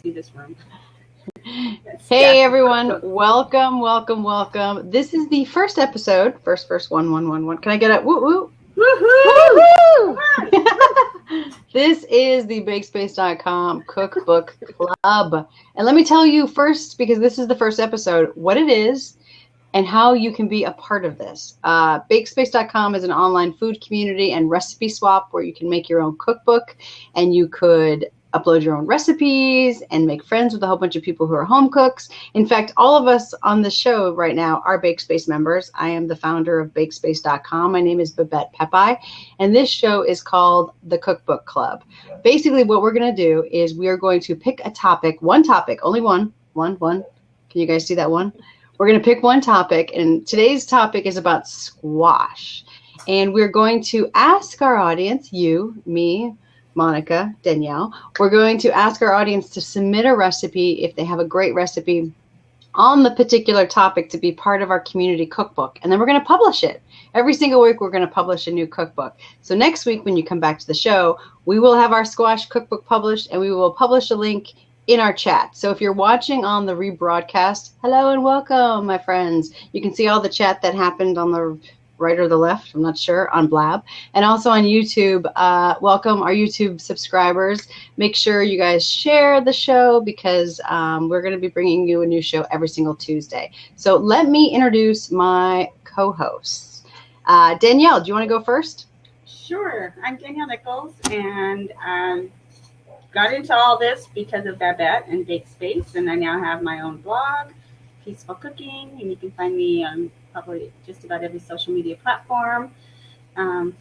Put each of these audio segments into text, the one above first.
see this room. Hey everyone, welcome. This is the first episode, first 1. Can I get a woo woo? Woohoo! This is the BakeSpace.com Cookbook Club. And let me tell you first, because this is the first episode, what it is and how you can be a part of this. BakeSpace.com is an online food community and recipe swap where you can make your own cookbook and you could upload your own recipes and make friends with a whole bunch of people who are home cooks. In fact, all of us on the show right now are BakeSpace members. I am the founder of BakeSpace.com. My name is Babette Pepai, and this show is called the Cookbook Club. Basically, what we're going to do is we are going to pick a topic, one topic, only one. Can you guys see that one? We're going to pick one topic, and today's topic is about squash. And we're going to ask our audience, you, me, Monica, Danielle, we're going to ask our audience to submit a recipe if they have a great recipe on the particular topic to be part of our community cookbook. And then we're going to publish it. Every single week, we're going to publish a new cookbook. So next week, when you come back to the show, we will have our squash cookbook published, and we will publish a link in our chat. So if you're watching on the rebroadcast, hello and welcome, my friends. You can see all the chat that happened on the right or the left, I'm not sure, on Blab. And also on YouTube, welcome our YouTube subscribers. Make sure you guys share the show because we're going to be bringing you a new show every single Tuesday. So let me introduce my co-hosts. Danielle, do you want to go first? Sure. I'm Danielle Nichols, and got into all this because of Babette and BakeSpace, and I now have my own blog, Peaceful Cooking, and you can find me on probably just about every social media platform, and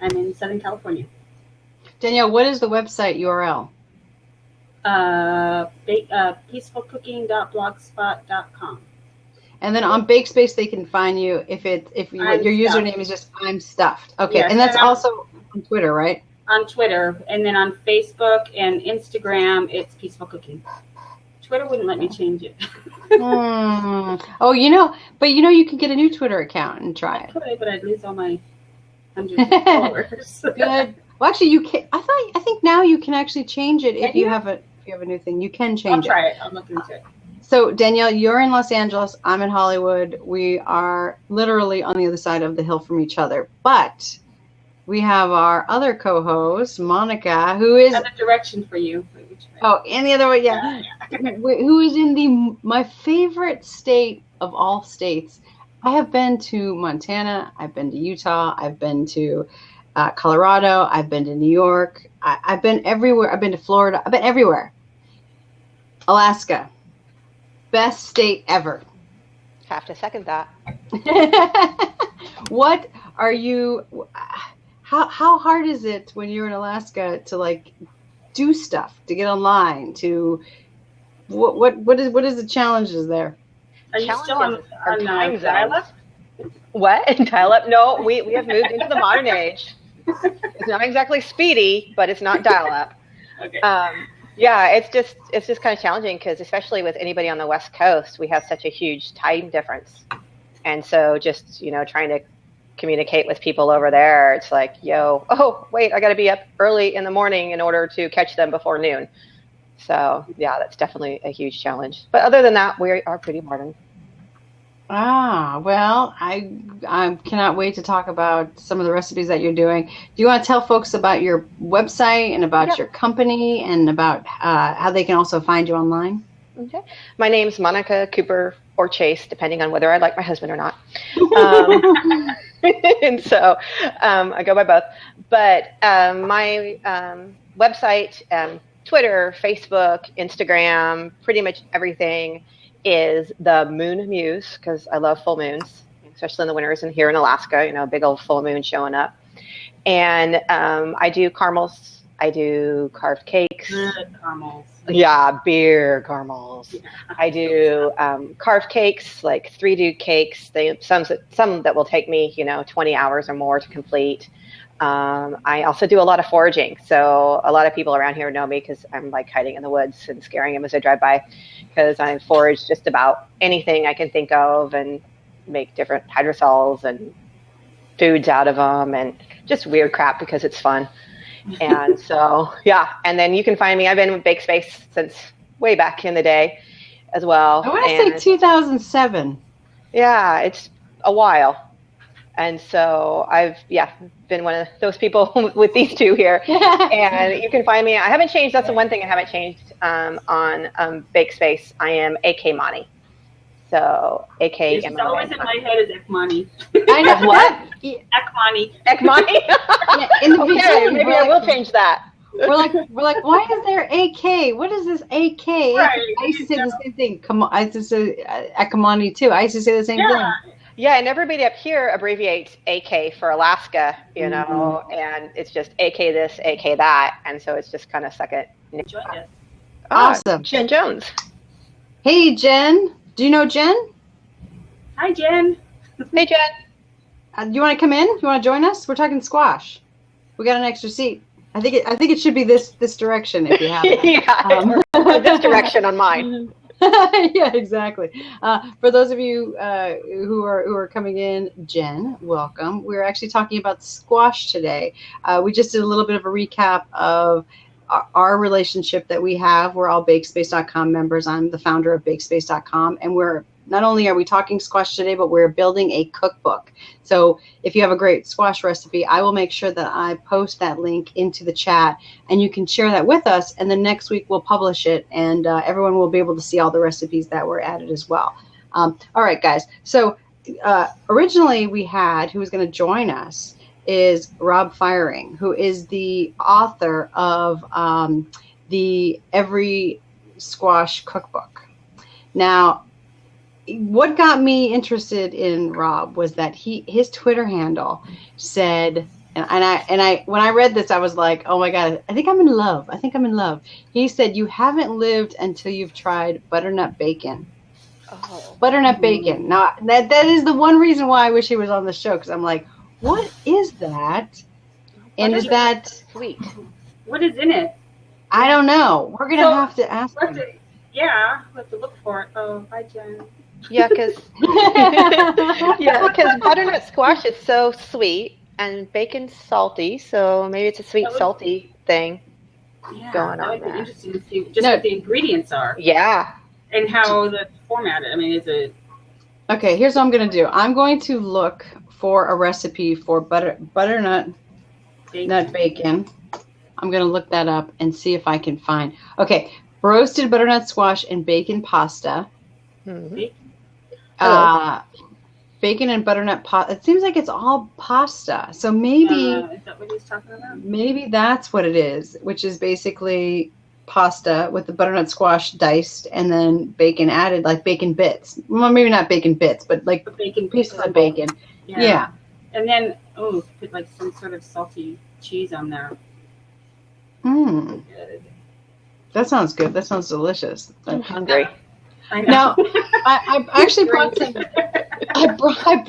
I'm in Southern California. Danielle, what is the website URL? Peacefulcooking.blogspot.com. And then on BakeSpace, they can find you if your username is just I'm Stuffed. Okay, yes, and that's also on Twitter, right? On Twitter, and then on Facebook and Instagram, it's Peaceful Cooking. Twitter wouldn't let me change it. Oh, but you can get a new Twitter account and try it. I could, but I'd lose all my hundreds of followers. Good. Well, actually, you can. I think now you can actually change it if you have a new thing. You can change it. I'll try it. I'll look into it. So Danielle, you're in Los Angeles. I'm in Hollywood. We are literally on the other side of the hill from each other, but we have our other co-host, Monica, who is another direction for you. Oh, and the other way, yeah. Who is in my favorite state of all states. I have been to Montana. I've been to Utah. I've been to Colorado. I've been to New York. I've been everywhere. I've been to Florida. I've been everywhere. Alaska. Best state ever. Have to second that. What are you... How hard is it when you're in Alaska to do stuff, to get online, to what is the challenges there? Are you still on dial-up? What? Dial-up? No, we have moved into the modern age. It's not exactly speedy, but it's not dial-up. Okay. Yeah, it's just kind of challenging because especially with anybody on the West Coast, we have such a huge time difference, and so just trying to communicate with people over there, it's like, oh wait, I got to be up early in the morning in order to catch them before noon. So yeah, that's definitely a huge challenge, but other than that, we are pretty modern. Well, I cannot wait to talk about some of the recipes that you're doing. Do you want to tell folks about your website and about your company and about how they can also find you online? Okay. My name's Monica Cooper or Chase, depending on whether I like my husband or not. And so I go by both. But my website, Twitter, Facebook, Instagram, pretty much everything is the Moon Muse, because I love full moons, especially in the winters and here in Alaska, big old full moon showing up. And I do caramels. I do carved cakes. Good caramels. Yeah, beer caramels. Yeah. I do carved cakes, like 3-do cakes. Some that will take me, 20 hours or more to complete. I also do a lot of foraging. So a lot of people around here know me because I'm hiding in the woods and scaring them as I drive by, because I forage just about anything I can think of and make different hydrosols and foods out of them and just weird crap because it's fun. And so, yeah. And then you can find me. I've been with BakeSpace since way back in the day as well. I want to say 2007. Yeah, it's a while. And so I've, been one of those people with these two here. And you can find me. I haven't changed. That's the one thing I haven't changed on BakeSpace. I am AK Monty. So AK. It's always in my head is Ekmani. I know what? Ekmani. Ekmani. Yeah, in the beginning, maybe I will change that. We're like, why is there AK? What is this AK? Right. I used to say the same thing. Come on, I used to say Akamani too. I used to say the same thing. Yeah, and everybody up here abbreviates AK for Alaska, you know, and it's just AK this, AK that, and so it's just kind of second. Join us. Awesome. Jen Jones. Hey, Jen. Do you know Jen? Hi, Jen. Hey, Jen. Do you want to come in? You want to join us? We're talking squash. We got an extra seat. I think it should be this direction if you have it. Or this direction on mine. Yeah, exactly. For those of you who are coming in, Jen, welcome. We're actually talking about squash today. We just did a little bit of a recap of our relationship that we have. We're all BakeSpace.com members. I'm the founder of BakeSpace.com, and we're not only are we talking squash today, but we're building a cookbook. So if you have a great squash recipe, I will make sure that I post that link into the chat, and you can share that with us. And then next week we'll publish it, and everyone will be able to see all the recipes that were added as well. All right, guys. So originally we had, who was going to join us, is Rob Firing, who is the author of the Every Squash Cookbook. Now, what got me interested in Rob was that his Twitter handle said, and I when I read this, I was like, oh my God, I think I'm in love. I think I'm in love. He said, you haven't lived until you've tried butternut bacon. Oh. Butternut bacon. Now, that is the one reason why I wish he was on the show, because I'm like, what is that? And is that sweet? What is in it? I don't know. We're going to have to ask him. Yeah, we'll have to look for it. Oh, hi, Jen. Yeah, because butternut squash is so sweet and bacon's salty, so maybe it's a sweet salty thing going on. That would be there. interesting to see just what the ingredients are. Yeah, and how the formatted. I mean, is it? Okay, here's what I'm going to do. I'm going to look for a recipe for butternut bacon. I'm going to look that up and see if I can find. Okay, roasted butternut squash and bacon pasta. Mm-hmm. Bacon and butternut pasta. It seems like it's all pasta. So maybe is that what he's talking about? Maybe that's what it is, which is basically pasta with the butternut squash diced and then bacon added, like bacon bits. Well, maybe not bacon bits, but like bacon pieces of bacon. Yeah. And then put like some sort of salty cheese on there. That sounds good. That sounds delicious. I'm hungry. I know. Now, I actually brought some. I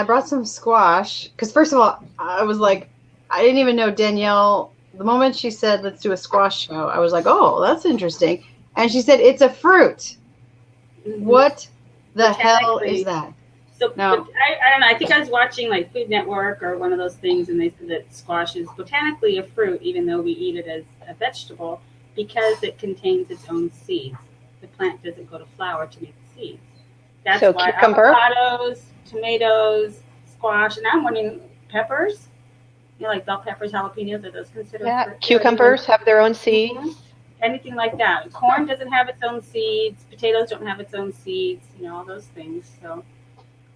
brought some squash because first of all, I was like, I didn't even know Danielle. The moment she said, "Let's do a squash show," I was like, "Oh, that's interesting." And she said, "It's a fruit." Mm-hmm. What the hell is that? So no. I don't know. I think I was watching like Food Network or one of those things, and they said that squash is botanically a fruit, even though we eat it as a vegetable, because it contains its own seeds. The plant doesn't go to flower to make the seeds. That's so why cucumber? Avocados, tomatoes, squash, and I'm wondering peppers. You know, like bell peppers, jalapenos, are those considered? Yeah, cucumbers have their own seeds. Mm-hmm. Anything like that. Corn doesn't have its own seeds. Potatoes don't have its own seeds. You know, all those things. So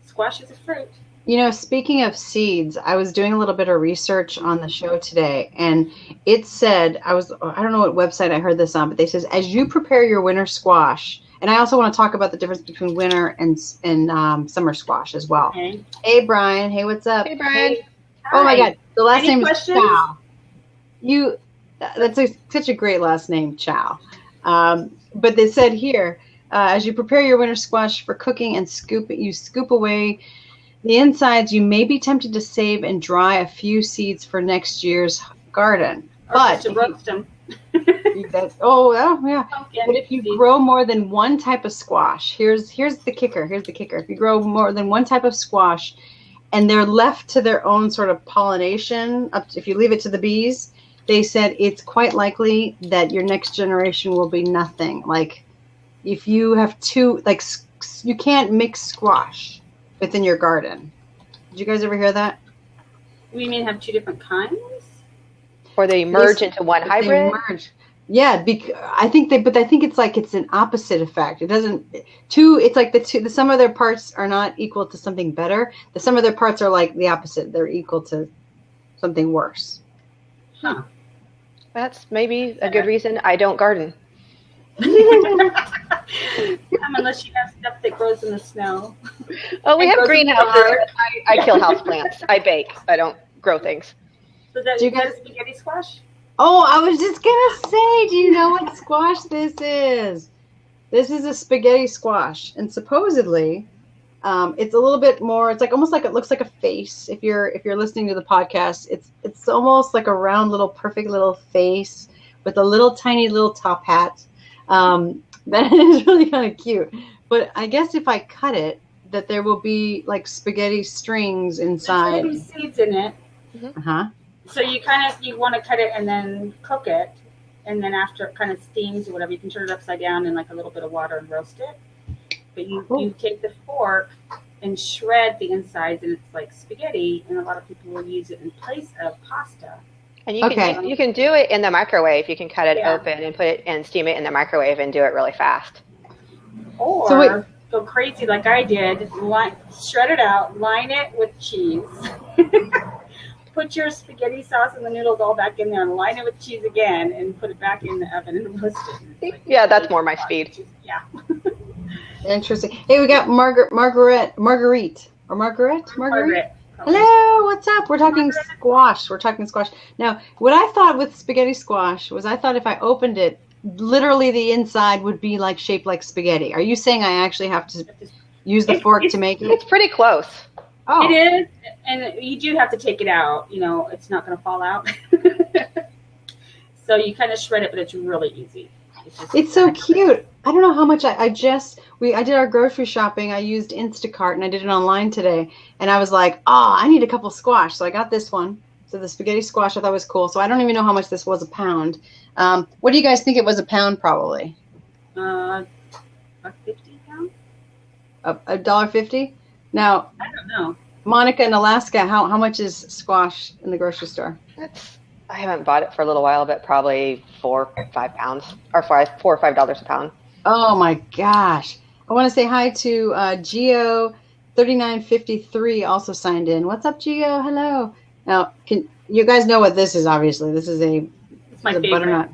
squash is a fruit. You know, speaking of seeds, I was doing a little bit of research on the show today, and it said, I don't know what website I heard this on, but they says, as you prepare your winter squash, and I also want to talk about the difference between winter and summer squash as well. Okay. Hey, Brian. Hey, what's up? Hey, Brian. Hey. Oh, my God. The last Any name questions? is Chow. That's such a great last name, Chow. But they said here, as you prepare your winter squash for cooking and you scoop away the insides, you may be tempted to save and dry a few seeds for next year's garden. But to roast them. Yeah. But if you grow more than one type of squash, here's the kicker. Here's the kicker. If you grow more than one type of squash, and they're left to their own sort of pollination, if you leave it to the bees, they said it's quite likely that your next generation will be nothing. Like if you have two, like you can't mix squash within your garden. Did you guys ever hear that? You mean have two different kinds? Or they merge into one hybrid? They merge. Yeah, I think it's like it's an opposite effect. It doesn't it's like the some of their parts are not equal to something better. The some of their parts are like the opposite. They're equal to something worse. Huh. That's maybe a good reason I don't garden. Unless you have stuff that grows in the snow. Oh, we have greenhouses. I kill houseplants. I bake. I don't grow things. So that you guys spaghetti squash? Oh, I was just gonna say, do you know what squash this is? This is a spaghetti squash, and supposedly, it's a little bit more. It's like almost like it looks like a face. If you're listening to the podcast, it's almost like a round little perfect little face with a little tiny little top hat. That is really kind of cute. But I guess if I cut it, that there will be like spaghetti strings inside. There's seeds in it. Uh huh. So you want to cut it and then cook it, and then after it kind of steams or whatever, you can turn it upside down in like a little bit of water and roast it. But you take the fork and shred the insides, and it's like spaghetti. And a lot of people will use it in place of pasta. And you can do it in the microwave. You can cut it open and put it and steam it in the microwave and do it really fast. Or go crazy like I did, shred it out, line it with cheese. Put your spaghetti sauce and the noodles all back in there and line it with cheese again and put it back in the oven and roast it. Like, yeah, that's more my speed. Yeah. Interesting. Hey, we got Marguerite. Hello, what's up? We're talking squash. Now, what I thought with spaghetti squash was I thought if I opened it, literally the inside would be like shaped like spaghetti. Are you saying I actually have to use the fork to make it? It's pretty close. Oh. It is, and you do have to take it out. You know, it's not going to fall out. So you kind of shred it, but it's really easy. It's so cute. I don't know how much I did our grocery shopping. I used Instacart, and I did it online today. And I was like, I need a couple squash. So I got this one. So the spaghetti squash I thought was cool. So I don't even know how much this was a pound. What do you guys think it was a pound probably? $50 pound. $1.50? Now, I don't know. Monica in Alaska, how much is squash in the grocery store? I haven't bought it for a little while, but probably 4 or 5 pounds, or $4 or $5 a pound. Oh my gosh! I want to say hi to Geo3953 also signed in. What's up, Geo? Hello. Now, you guys know what this is? Obviously, this is my favorite butternut.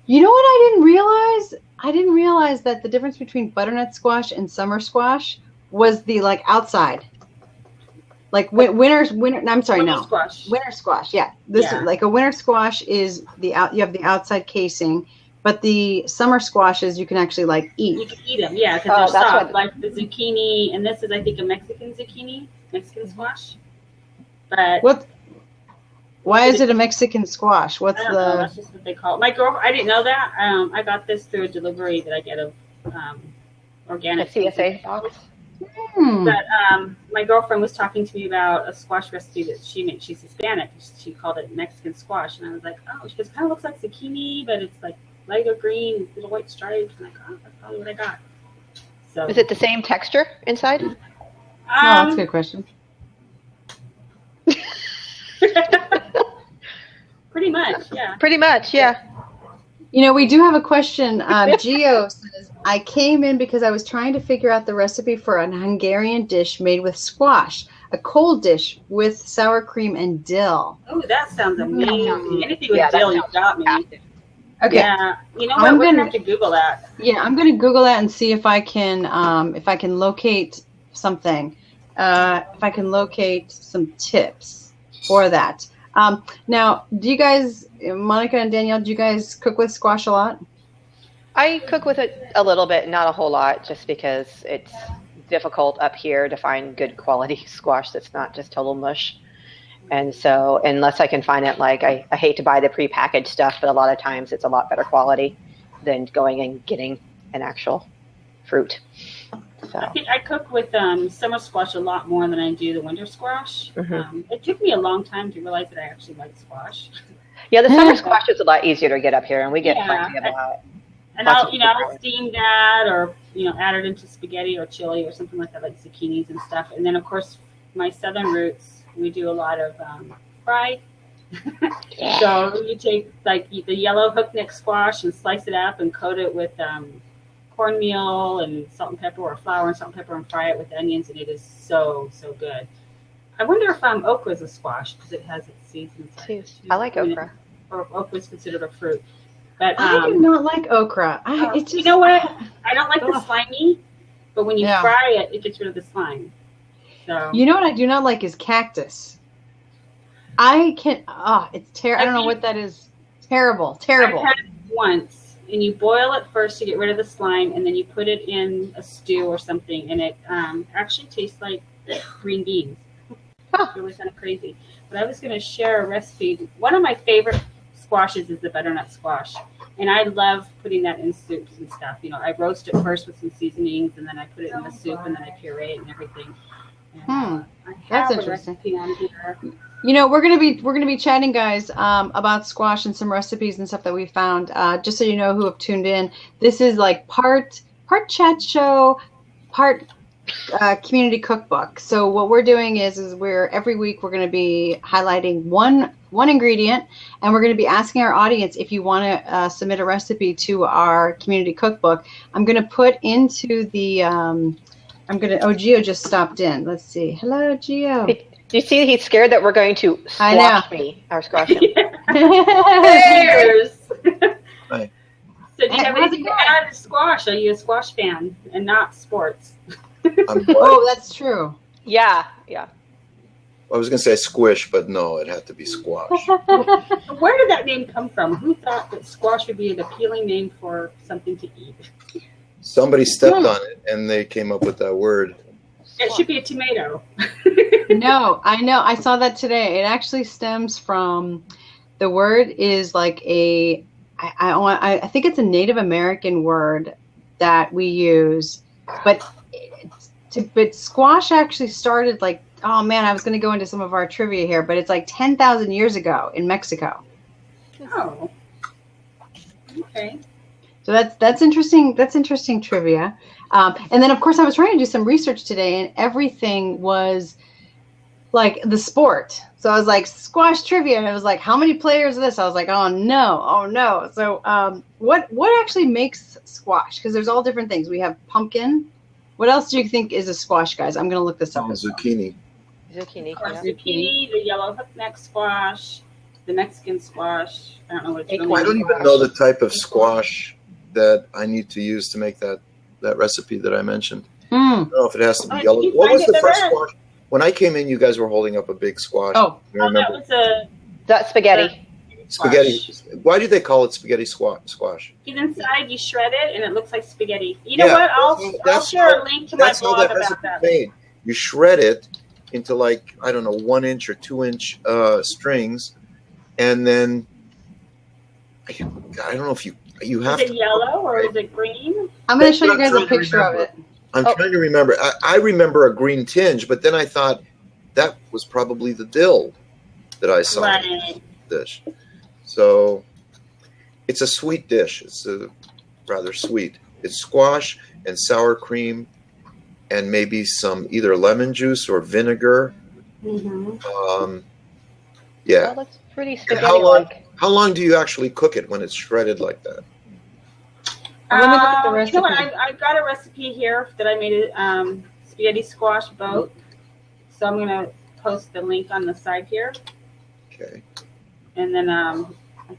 You know what I didn't realize? I didn't realize that the difference between butternut squash and summer squash was the like outside, like winter. I'm sorry, winter no, squash. Winter squash. Yeah, this is like a winter squash is you have the outside casing, but the summer squashes you can actually like eat. You can eat them, yeah, because they're soft, like the zucchini, and this is I think a Mexican squash. But why is it a Mexican squash? I don't know, that's just what they call it. My girlfriend, I didn't know that. I got this through a delivery that I get of organic CSA box. But my girlfriend was talking to me about a squash recipe that she made. She's Hispanic. She called it Mexican squash, and I was like, she goes, kind of looks like zucchini, but it's like lighter green, little white stripes. And I'm like, that's probably what I got. So is it the same texture inside? That's a good question. Pretty much, yeah. Pretty much, yeah. You know, we do have a question. Gio says, I came in because I was trying to figure out the recipe for an Hungarian dish made with squash, a cold dish with sour cream and dill. Oh, that sounds amazing. Anything with dill, you got me. Okay. Yeah. You know what? We're going to have to Google that. Yeah, I'm going to Google that and see if I can locate something. If I can locate some tips for that. Now, do you guys, Monica and Danielle, do you guys cook with squash a lot? I cook with it a little bit, not a whole lot, just because it's difficult up here to find good quality squash that's not just total mush. And so unless I can find it, like I hate to buy the prepackaged stuff, but a lot of times it's a lot better quality than going and getting an actual fruit. So. I cook with summer squash a lot more than I do the winter squash. Mm-hmm. It took me a long time to realize that I actually like squash. Yeah, the summer squash is a lot easier to get up here, and we get plenty of that. And I'll steam that, or add it into spaghetti or chili or something like that, like zucchinis and stuff. And then of course my southern roots, we do a lot of fried. So you take like the yellow hook-neck squash and slice it up and coat it with cornmeal and salt and pepper, or flour and salt and pepper, and fry it with onions, and it is so good. I wonder if okra is a squash because it has its seeds inside. I like okra. Or okra is considered a fruit. But I do not like okra. You know what? I don't like the slimy, but when you fry it, it gets rid of the slime. So you know what I do not like is cactus. It's terrible. I don't know what that is. Terrible. I've had it once, and you boil it first to get rid of the slime, and then you put it in a stew or something, and it actually tastes like green beans. It's really kind of crazy. But I was going to share a recipe. One of my favorite squashes is the butternut squash, and I love putting that in soups and stuff. I roast it first with some seasonings, and then I put it in the soup, and then I puree it and everything. And, that's interesting. On here. We're gonna be chatting, guys, about squash and some recipes and stuff that we found. Just so you know who have tuned in, this is like part chat show, part community cookbook. So what we're doing is every week we're going to be highlighting one ingredient, and we're going to be asking our audience if you want to submit a recipe to our community cookbook. I'm going to put into the Gio just stopped in. Let's see. Hello, Gio. Do you see he's scared that we're going to squash squash him? Cheers. Hi. So do you have anything to add to squash? Are you a squash fan and not sports? Oh, that's true. Yeah. I was going to say squish, but no, it had to be squash. Where did that name come from? Who thought that squash would be an appealing name for something to eat? Somebody stepped on it, and they came up with that word. It should be a tomato. No, I know. I saw that today. It actually stems from, the word is like I think it's a Native American word that we use, but squash actually started like, oh man, I was going to go into some of our trivia here, but it's like 10,000 years ago in Mexico. Oh, okay. So that's interesting. That's interesting trivia. And then of course I was trying to do some research today, and everything was like the sport. So I was like squash trivia, and it was like, how many players of this? I was like, oh no. So what actually makes squash? Because there's all different things. We have pumpkin. What else do you think is a squash, guys? I'm going to look this up. Zucchini. Zucchini, the yellow hook-neck squash, the Mexican squash. I don't know what it's I don't even know the type of squash that I need to use to make that recipe that I mentioned. I don't know if it has to be yellow. What was the first squash? When I came in, you guys were holding up a big squash. Oh, that was that's spaghetti. Spaghetti. Why do they call it spaghetti squash? Because inside you shred it and it looks like spaghetti. You know what? I'll share a link to my blog about that. Made. You shred it into like, I don't know, 1 inch or 2 inch strings, and then I don't know if you have. Is it yellow or is it green? I'm going to show you guys a picture of it. I'm trying to remember. I remember a green tinge, but then I thought that was probably the dill that I saw in the dish. So it's a sweet dish. It's rather sweet. It's squash and sour cream and maybe some either lemon juice or vinegar. Mm-hmm. Yeah. That looks pretty spaghetti-like. How long do you actually cook it when it's shredded like that? Let me look at the recipe. You know what? I've got a recipe here that I made a spaghetti squash boat. So I'm going to post the link on the side here. Okay. And then I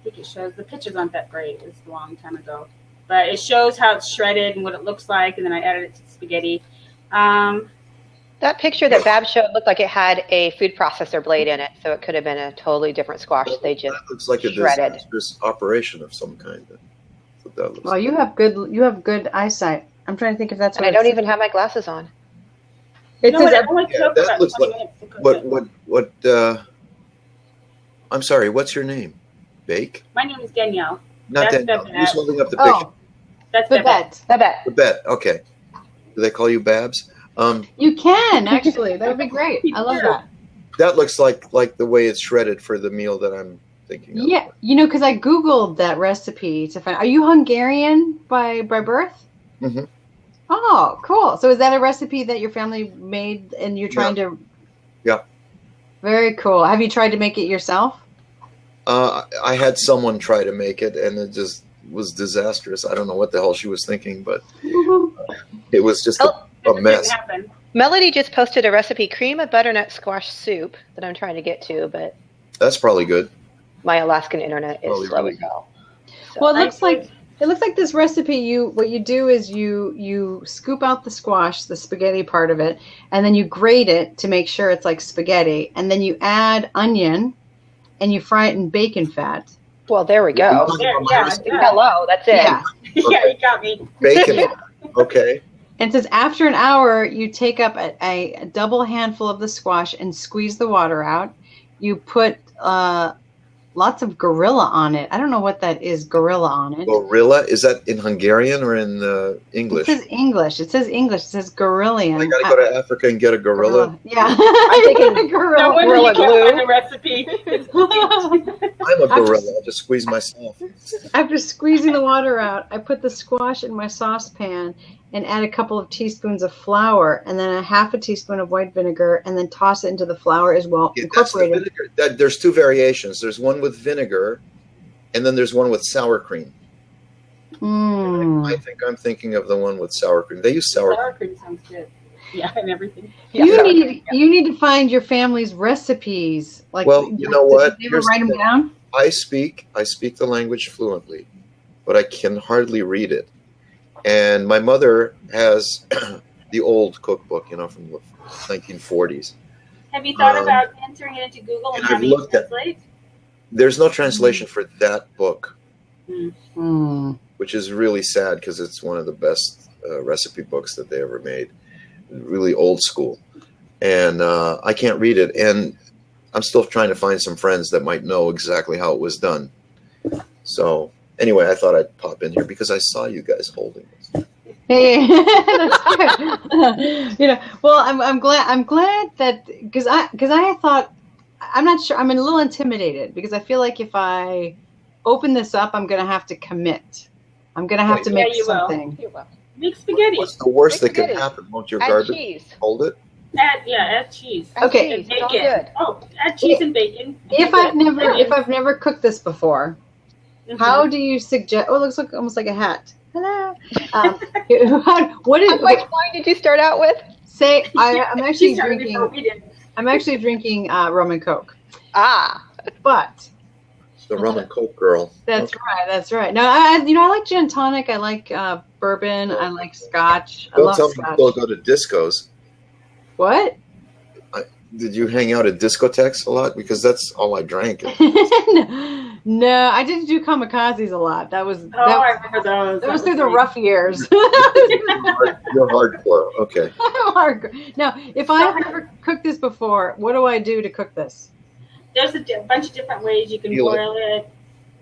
think it shows, the pictures aren't that great. It's a long time ago. But it shows how it's shredded and what it looks like. And then I added it to spaghetti. That picture that Bab showed looked like it had a food processor blade in it. So it could have been a totally different squash. They just that looks like shredded. A disastrous operation of some kind. Well, you have good eyesight. I'm trying to think if that's and what I don't even have my glasses on. That looks like what I'm sorry, what's your name? Bake? My name is Danielle. Not Danielle. Who's holding up the picture? Oh, that's Babette. Babette, okay. Do they call you Babs? You can, actually. That would be great. I love that. That looks like the way it's shredded for the meal that I'm thinking of. Yeah, because I Googled that recipe to find. Are you Hungarian by birth? Mm-hmm. Oh, cool. So is that a recipe that your family made and you're trying to? Yeah. Very cool. Have you tried to make it yourself? I had someone try to make it, and it just was disastrous. I don't know what the hell she was thinking, but it was just a mess. Melody just posted a recipe, cream of butternut squash soup, that I'm trying to get to, but That's probably good. my Alaskan internet is Probably slow really as hell. So. Well, it looks like this recipe. What you do is you scoop out the squash, the spaghetti part of it, and then you grate it to make sure it's like spaghetti, and then you add onion, and you fry it in bacon fat. Well, there we go. Hello, that's it. Yeah. Yeah, you got me. Bacon. Okay. And it says after an hour, you take up a double handful of the squash and squeeze the water out. You put lots of gorilla on it. I don't know what that is, gorilla on it. Gorilla? Is that in Hungarian or in English? It says English. It says gorillian. I got to go to Africa and get a gorilla. Yeah. I'm thinking gorilla. No wonder you can't find a recipe. I'm a gorilla. I'll just squeeze myself. After squeezing the water out, I put the squash in my saucepan and add a couple of teaspoons of flour and then a half a teaspoon of white vinegar and then toss it into the flour as well. Yeah, that's the incorporated. vinegar. There's two variations. There's one with vinegar and then there's one with sour cream. I think I'm thinking of the one with sour cream. They use sour cream. Sour cream sounds good. Yeah, and everything. You need to find your family's recipes. Like, well, you know what? Did you ever write them down? I speak the language fluently, but I can hardly read it. And my mother has the old cookbook, from the 1940s. Have you thought about entering it into Google and having it translate? There's no translation for that book, Mm. which is really sad because it's one of the best recipe books that they ever made. Really old school. And I can't read it. And I'm still trying to find some friends that might know exactly how it was done. So anyway, I thought I'd pop in here because I saw you guys holding this. Hey, that's good. Well, I'm glad that because I thought I'm not sure. I'm a little intimidated because I feel like if I open this up, I'm going to have to commit. I'm going to have to make something. You will. Make spaghetti. What's the worst that could happen? Won't your garbage hold it? Add cheese. Okay. And bacon. Add cheese and bacon. If I've never cooked this before, how do you suggest? Oh, it looks like almost like a hat. Hello. What is? Which wine did you start out with? I'm actually drinking rum and Coke. But the rum and Coke girl. That's right. That's right. No, I like gin tonic. I like bourbon. I like Scotch. I love tell Scotch. me you'll go to discos. What? Did you hang out at discotheques a lot? Because that's all I drank. No, I didn't do kamikazes a lot. I remember those. That was through the rough years. You're hardcore. Okay. I'm hardcore. Now, if I've never cooked this before, what do I do to cook this? There's a bunch of different ways you can boil it.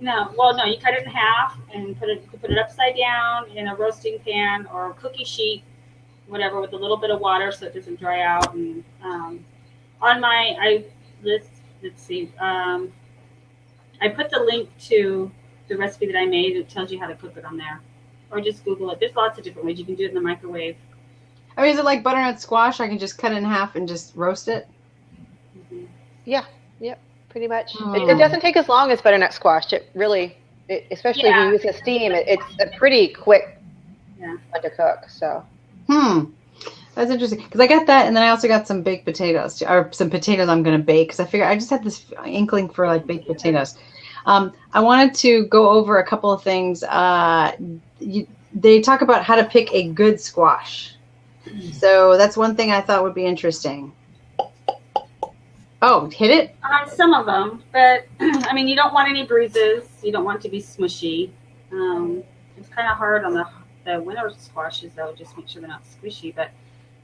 No, you cut it in half and put it upside down in a roasting pan or a cookie sheet, whatever, with a little bit of water so it doesn't dry out. And let's see. I put the link to the recipe that I made. It tells you how to cook it on there, or just Google it. There's lots of different ways you can do it in the microwave. I mean, is it like butternut squash? I can just cut it in half and just roast it. Yeah. Yep. Pretty much. It doesn't take as long as butternut squash. It really, especially if you use the steam, it's a pretty quick one to cook. So. That's interesting because I got that, and then I also got some baked potatoes, or some potatoes I'm going to bake because I figured I just had this inkling for like baked potatoes. I wanted to go over a couple of things. They talk about how to pick a good squash, so that's one thing I thought would be interesting. Oh, hit it? Some of them, but I mean, you don't want any bruises. You don't want it to be smushy. It's kind of hard on the winter squashes, though. Just make sure they're not squishy, but.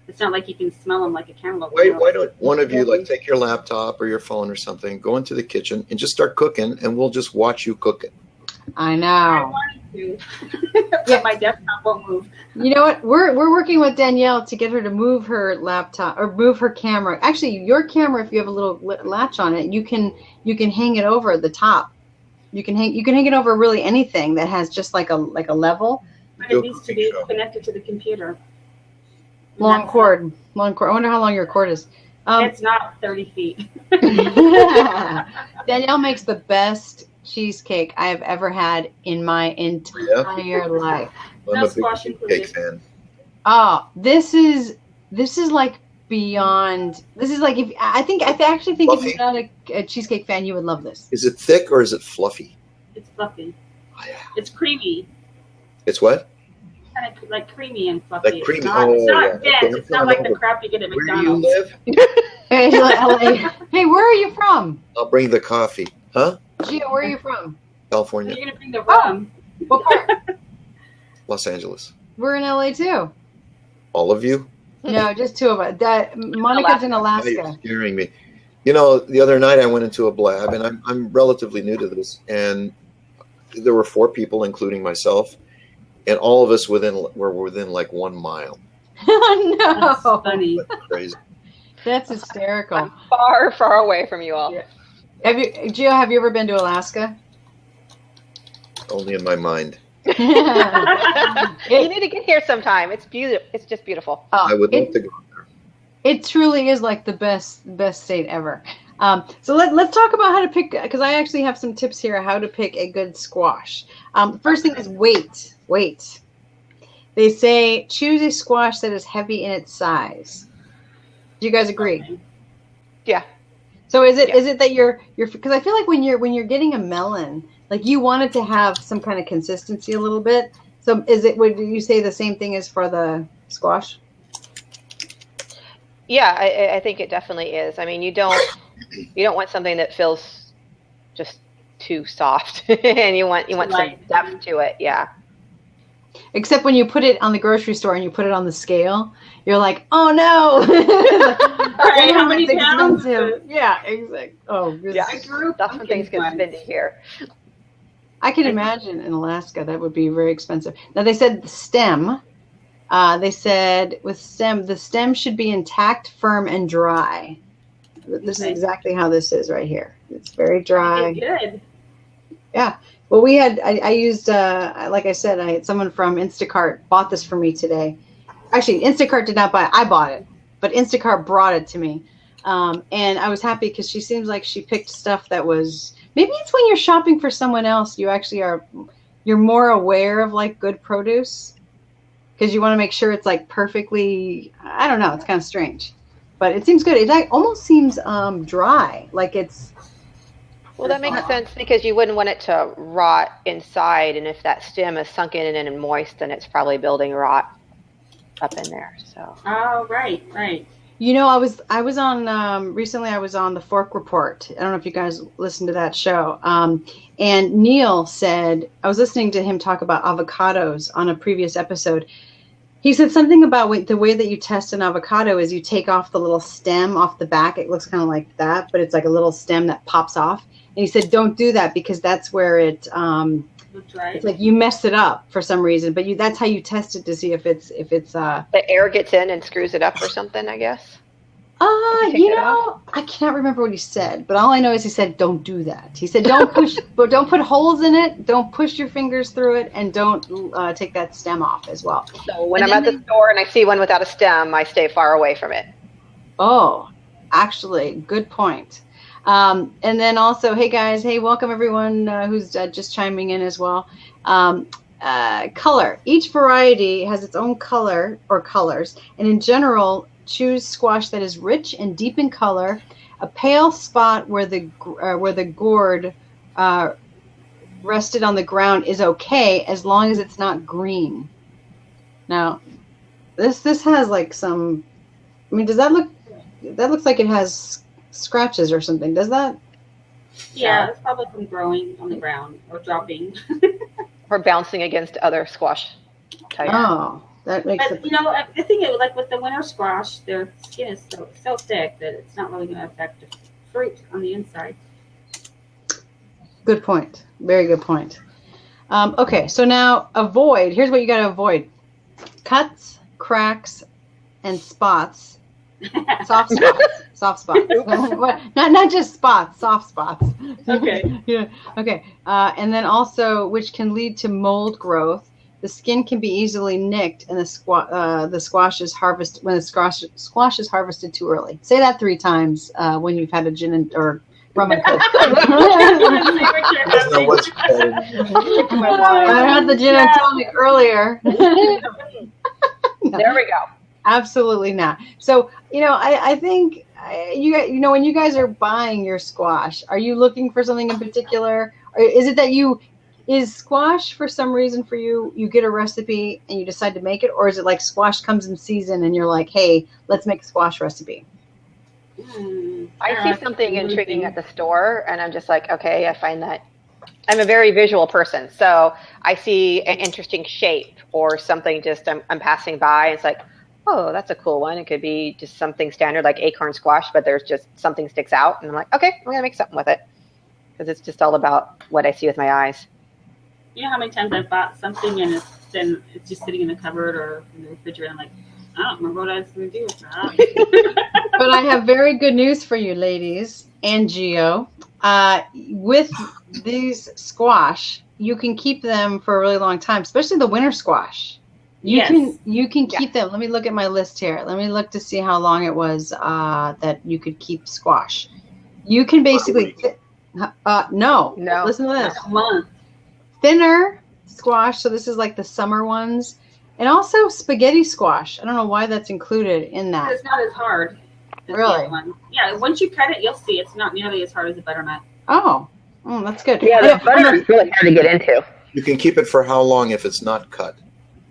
It's not like you can smell them like a cantaloupe. Why don't one of you take your laptop or your phone or something, go into the kitchen and just start cooking, and we'll just watch you cook it. I know. I wanted to, but my desktop won't move. You know what? We're working with Danielle to get her to move her laptop or move her camera. Actually, your camera, if you have a little latch on it, you can hang it over the top You can hang it over really anything that has just like a level. But it needs to be connected to the computer. Long cord. I wonder how long your cord is. It's not 30 feet. Danielle makes the best cheesecake I have ever had in my entire life. I'm a big cheesecake fan. Oh, this is like beyond. This is like I actually think Fluffy. if you're not a cheesecake fan, you would love this. Is it thick or is it fluffy? It's fluffy. Oh, yeah. It's creamy. It's what? Kind of like creamy and fluffy. Like creamy. It's not yeah. dense. It's not like the crap you get at Where do you McDonald's. live? Hey, LA. Hey, where are you from? I'll bring the coffee. Huh? Gio, where are you from? California. You're gonna bring the rum. What part? Los Angeles. We're in LA too. All of you? No, just two of us. Monica's in You're Alaska. scaring me. You know, the other night I went into a blab, and I'm relatively new to this, and there were 4 people, including myself, and all of us were within like 1 mile. Oh, no. That's funny. That's crazy. That's hysterical. I'm far, far away from you all. Yeah. Gio, have you ever been to Alaska? Only in my mind. You need to get here sometime. It's beautiful. It's just beautiful. I would love to go there. It truly is like the best state ever. So let's talk about how to pick, because I actually have some tips here how to pick a good squash. First thing is weight. They say choose a squash that is heavy in its size. Do you guys agree? Yeah. So is it that you're because I feel like when you're getting a melon, like you want it to have some kind of consistency a little bit. So would you say the same thing as for the squash? Yeah, I think it definitely is. I mean, you don't want something that feels just too soft, and you want some depth to it. Yeah. Except when you put it on the grocery store and you put it on the scale, you're like, oh no! Right, how many pounds? Yeah, exactly. Oh, yeah. That's when things get spendy here. I can imagine in Alaska that would be very expensive. Now they said the stem. They said with stem, the stem should be intact, firm, and dry. This is exactly how this is right here. It's very dry. Good. Yeah. Well, I used, like I said, I had someone from Instacart bought this for me today. Actually, Instacart did not buy it. I bought it, but Instacart brought it to me. And I was happy because she seems like she picked stuff that was, maybe it's when you're shopping for someone else, you're more aware of like good produce because you want to make sure it's like perfectly, I don't know, it's kind of strange, but it seems good. It like, almost seems dry, like it's. Well, that makes sense because you wouldn't want it to rot inside, and if that stem is sunken in and moist, then it's probably building rot up in there. So. Oh, right. You know, I was on recently. I was on the Fork Report. I don't know if you guys listened to that show. And Neil said, I was listening to him talk about avocados on a previous episode. He said something about the way that you test an avocado is you take off the little stem off the back. It looks kind of like that, but it's like a little stem that pops off. And he said, don't do that because that's where it's like you messed it up for some reason. But that's how you test it to see if it's the air gets in and screws it up or something, I guess. I cannot remember what he said, but all I know is he said, don't do that. He said, don't push, but don't put holes in it. Don't push your fingers through it, and don't take that stem off as well. So when I'm at the store and I see one without a stem, I stay far away from it. Oh, actually, good point. And then also, hey guys, hey, welcome everyone who's just chiming in as well. Color. Each variety has its own color or colors, and in general, choose squash that is rich and deep in color. A pale spot where the gourd rested on the ground is okay as long as it's not green. Now, this has like some. I mean, does that look? That looks like it has scratches or something. Does that? Yeah, it's probably from growing on the ground or dropping. Or bouncing against other squash types. Oh, that makes sense. You know, the thing is, like with the winter squash, their skin is so thick that it's not really going to affect the fruit on the inside. Good point. Very good point. Okay, so now avoid. Here's what you got to avoid: cuts, cracks, and spots Soft spots. Soft spots. not just spots, soft spots. Okay. Yeah. Okay. And then also, which can lead to mold growth. The skin can be easily nicked, and the squash is harvested when the squash is harvested too early. Say that 3 times when you've had a gin or rum and coke. I had the gin and tonic earlier. There we go. Absolutely not. So, I think when you guys are buying your squash, are you looking for something in particular? Or is it that is squash for some reason for you, you get a recipe and you decide to make it? Or is it like squash comes in season and you're like, hey, let's make a squash recipe? I see something intriguing at the store and I'm just like, okay, I find that I'm a very visual person. So I see an interesting shape or something just I'm passing by. It's like, oh, that's a cool one. It could be just something standard like acorn squash, but there's just something sticks out. And I'm like, okay, I'm going to make something with it. Because it's just all about what I see with my eyes. You know how many times I've bought something and it's just sitting in the cupboard or in the refrigerator. I'm like, I don't remember what I was going to do with that. But I have very good news for you, ladies and Gio. With these squash, you can keep them for a really long time, especially the winter squash. You can keep them. Let me look at my list here. Let me look to see how long it was that you could keep squash. You can basically no. Listen to this. A month. Thinner squash, so this is like the summer ones, and also spaghetti squash. I don't know why that's included in that. It's not as hard. Really? Yeah, once you cut it, you'll see it's not nearly as hard as a butternut. Oh, that's good. Yeah, the butter is really hard to get into. You can keep it for how long if it's not cut?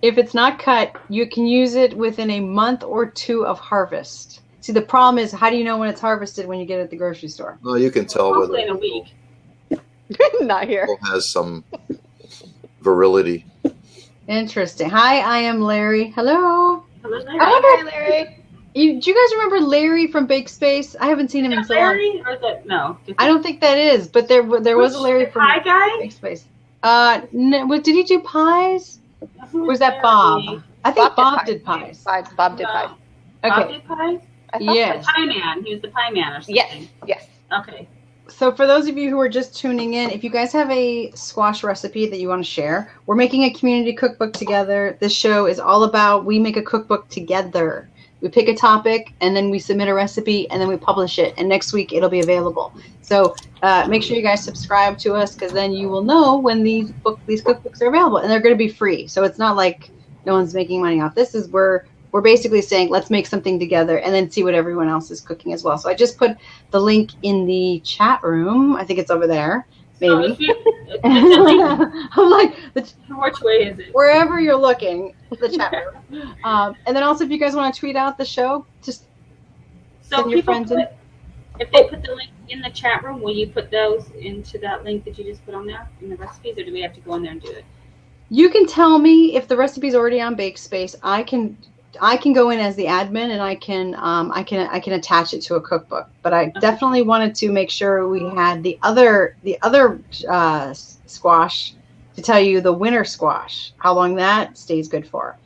If it's not cut, you can use it within a month or 2 of harvest. See, the problem is, how do you know when it's harvested when you get it at the grocery store? Well, you can tell whether in a week. Not here. it has some virility. Interesting. Hi, I am Larry. Hello. Hello, Larry. Hi, Larry. Do you guys remember Larry from BakeSpace? I haven't seen him in so long. Larry or no? I don't think that is, but there was a Larry from pie guy? BakeSpace. No, did he do pies? Or was that Bob? I think Bob did pies. Bob did pies. Okay. Bob did pies? Yes. The pie man. He was the pie man or something. Yes. Okay. So for those of you who are just tuning in, if you guys have a squash recipe that you want to share, we're making a community cookbook together. This show is all about we make a cookbook together. We pick a topic, and then we submit a recipe, and then we publish it. And next week, it'll be available. So make sure you guys subscribe to us, because then you will know when these cookbooks are available. And they're going to be free. So it's not like no one's making money off this. We're basically saying, let's make something together and then see what everyone else is cooking as well. So I just put the link in the chat room. I think it's over there, maybe. I'm like, which way is it? Wherever you're looking, the chat room. And then also, if you guys want to tweet out the show, just send your friends in. If they put the link in the chat room, will you put those into that link that you just put on there in the recipes, or do we have to go in there and do it? You can tell me if the recipe's already on BakeSpace. I can go in as the admin and I can attach it to a cookbook. But I definitely wanted to make sure we had the other squash to tell you the winter squash, how long that stays good for.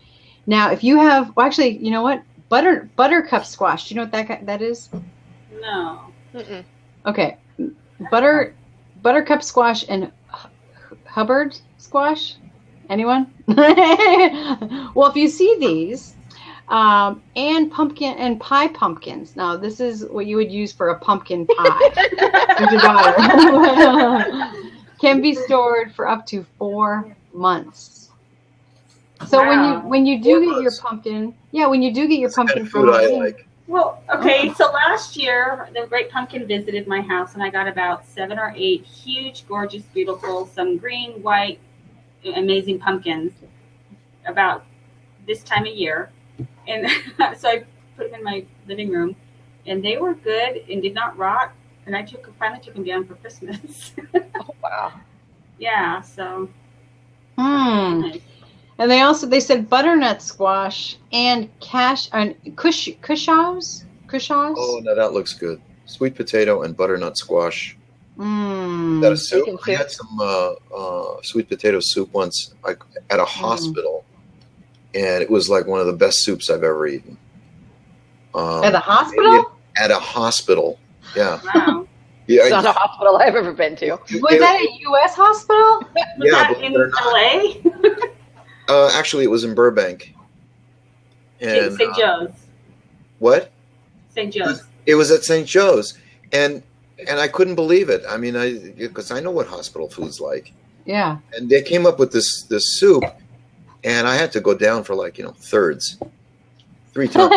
Now, if you have, actually, you know what? Buttercup squash. Do you know what that is? No. Mm-mm. Okay. Buttercup squash and Hubbard squash. Anyone? Well, if you see these. And pumpkin and pie pumpkins. Now, this is what you would use for a pumpkin pie with your daughter. Can be stored for up to 4 months. So when you do get your pumpkin, when you do get your pumpkin from Halloween, like. Well, okay. So last year, the Great Pumpkin visited my house, and I got about 7 or 8 huge, gorgeous, beautiful, some green, white, amazing pumpkins about this time of year. And so I put them in my living room, and they were good and did not rot. And I finally took them down for Christmas. Oh, wow. Yeah, so. Nice. And they said butternut squash and cushaws. Oh, no, that looks good. Sweet potato and butternut squash. Is that a soup? I had some sweet potato soup once at a hospital. And it was like one of the best soups I've ever eaten. At the hospital? At a hospital. Yeah. Wow. Yeah. It's not a hospital I've ever been to. Was that a U.S. hospital? Was Yeah, that in LA? Actually, it was in Burbank. And St. Joe's. What? St. Joe's. It was at St. Joe's, and I couldn't believe it. I mean, because I know what hospital food's like. Yeah. And they came up with this soup, and I had to go down for thirds, 3 times.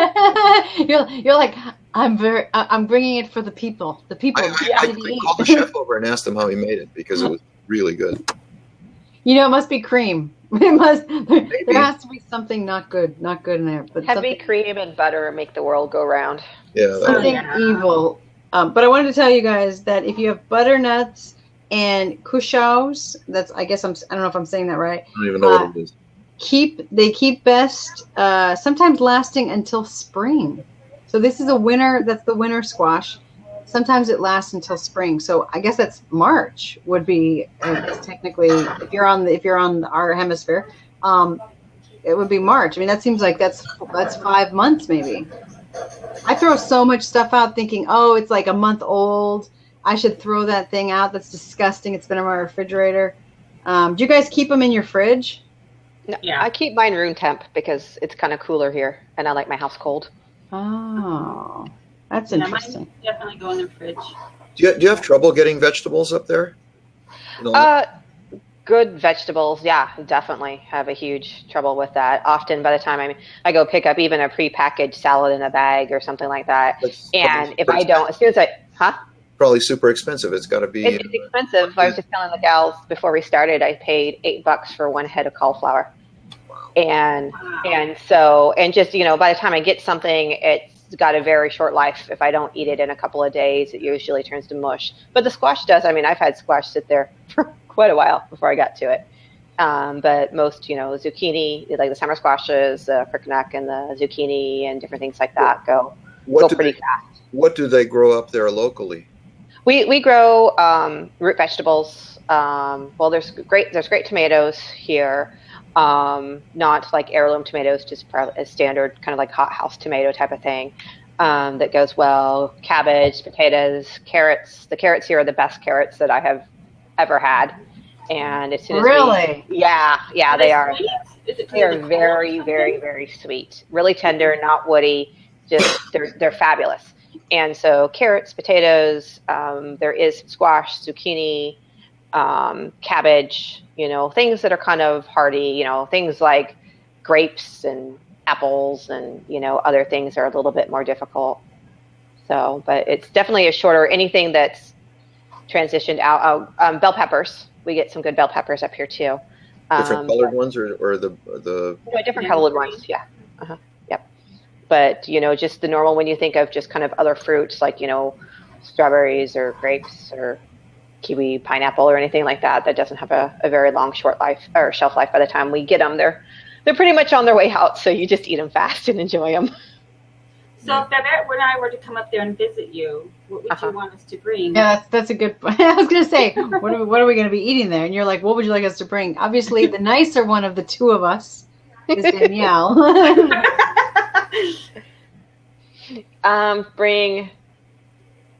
You're like, I'm bringing it for the people. The people. I called the chef over and asked him how he made it because it was really good. It must be cream. It must. There has to be something not good in there. But heavy cream and butter make the world go round. Yeah. Something evil. But I wanted to tell you guys that if you have butternuts and cushaws, I don't know if I'm saying that right. I don't even know what it is. They keep best sometimes lasting until spring. So this is that's the winter squash. Sometimes it lasts until spring. So I guess that's March would be technically if you're on our hemisphere, it would be March. I mean that seems like that's 5 months maybe. I throw so much stuff out thinking, oh, it's like a month old. I should throw that thing out. That's disgusting. It's been in my refrigerator. Do you guys keep them in your fridge? No, yeah. I keep mine room temp because it's kind of cooler here, and I like my house cold. Oh, that's interesting. Mine definitely go in the fridge. Do you have trouble getting vegetables up there? Good vegetables, yeah, definitely have a huge trouble with that. Often by the time I go pick up even a prepackaged salad in a bag or something like that, and if I don't, as soon as probably super expensive. It's got to be. It's expensive. I was just telling the gals before we started, I paid $8 for 1 head of cauliflower. And just, by the time I get something, it's got a very short life. If I don't eat it in a couple of days, it usually turns to mush. But the squash does. I've had squash sit there for quite a while before I got to it. But most, zucchini, like the summer squashes, the crookneck and the zucchini and different things like that go pretty fast. What do they grow up there locally? We grow root vegetables. There's great tomatoes here. Not like heirloom tomatoes, just a standard kind of like hothouse tomato type of thing that goes well. Cabbage, potatoes, carrots. The carrots here are the best carrots that I have ever had. And as soon as they are. They are very, very, very sweet. Really tender, not woody. Just they're fabulous. And so carrots, potatoes, there is squash, zucchini, cabbage, things that are kind of hardy, things like grapes and apples and, other things are a little bit more difficult. So, but it's definitely a shorter, anything that's transitioned out. Bell peppers, we get some good bell peppers up here too. Different colored ones or the different colored ones. Yeah. Yep. But, just the normal, when you think of just kind of other fruits like, strawberries or grapes or kiwi, pineapple or anything like that doesn't have a very long short life or shelf life by the time we get them. They're pretty much on their way out. So you just eat them fast and enjoy them. So if Babette and I were to come up there and visit you, what would you want us to bring? Yeah, that's a good point. I was going to say, what are we going to be eating there? And you're like, what would you like us to bring? Obviously, the nicer one of the two of us is Danielle. Bring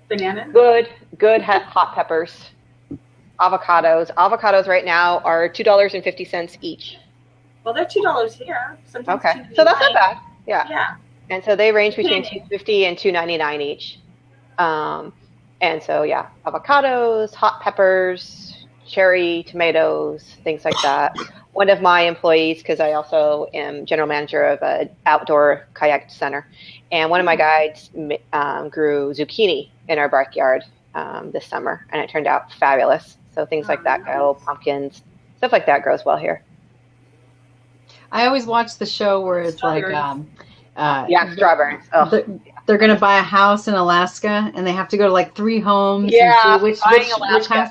bananas. Good hot peppers, avocados. Avocados right now are $2.50 each. Well, they're $2 here. Sometimes okay, so that's not bad. Yeah. And so they range between $2.50 and $2.99 each. And so avocados, hot peppers, cherry tomatoes, things like that. One of my employees, because I also am general manager of an outdoor kayak center, and one of my guides grew zucchini in our backyard this summer, and it turned out fabulous. So things like that go, pumpkins, stuff like that grows well here. I always watch the show where it's strawberries. Strawberries. Oh. They're going to buy a house in Alaska, and they have to go to like 3 homes. Yeah, and see which house.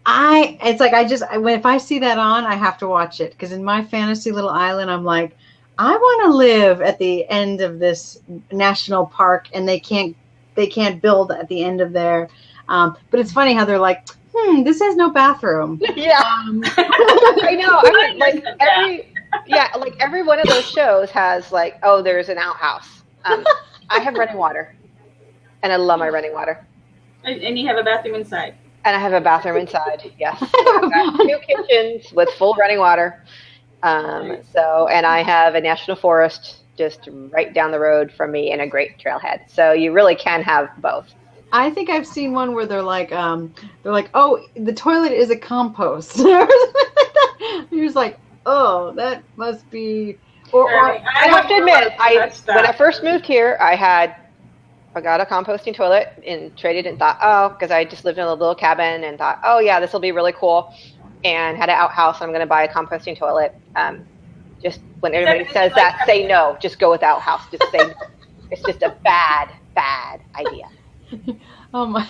If I see that on, I have to watch it because in my fantasy little island, I'm like, I want to live at the end of this national park, and they can't build at the end of there. But it's funny how they're like, this has no bathroom. Yeah, I know. Every one of those shows has like, there's an outhouse. I have running water, and I love my running water. And you have a bathroom inside. And I have a bathroom inside. Yes, I've got 2 kitchens with full running water. And I have a national forest just right down the road from me and a great trailhead. So you really can have both. I think I've seen one where they're like, oh, the toilet is a compost. You're just like, oh, that must be. Or I have to admit, when I first moved here, I got a composting toilet and traded and thought, because I just lived in a little cabin and thought, oh yeah, this will be really cool, and had an outhouse. I'm going to buy a composting toilet. Just when everybody says that, say no. Just go with outhouse. Just say no. It's just a bad idea. Oh my.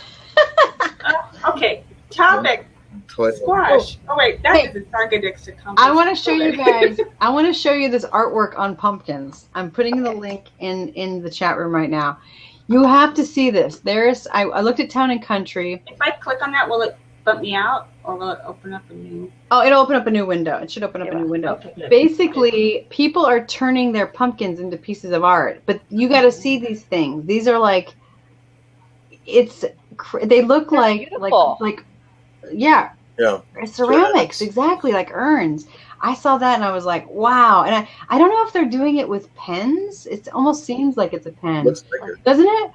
Okay. Topic. Squash. Oh wait, that is a contradiction. I want to show you guys. I want to show you this artwork on pumpkins. I'm putting the link in the chat room right now. You have to see this. I looked at Town and Country. If I click on that, will it bump me out, or will it open up a new? Oh, it'll open up a new window. It should open up a new window. Okay, basically, people are turning their pumpkins into pieces of art, but you got to see these things. These are like, they look like yeah, ceramics, exactly, like urns. I saw that and I was like, wow. And I don't know if they're doing it with pens. It almost seems like it's a pen. Looks like it. Doesn't it?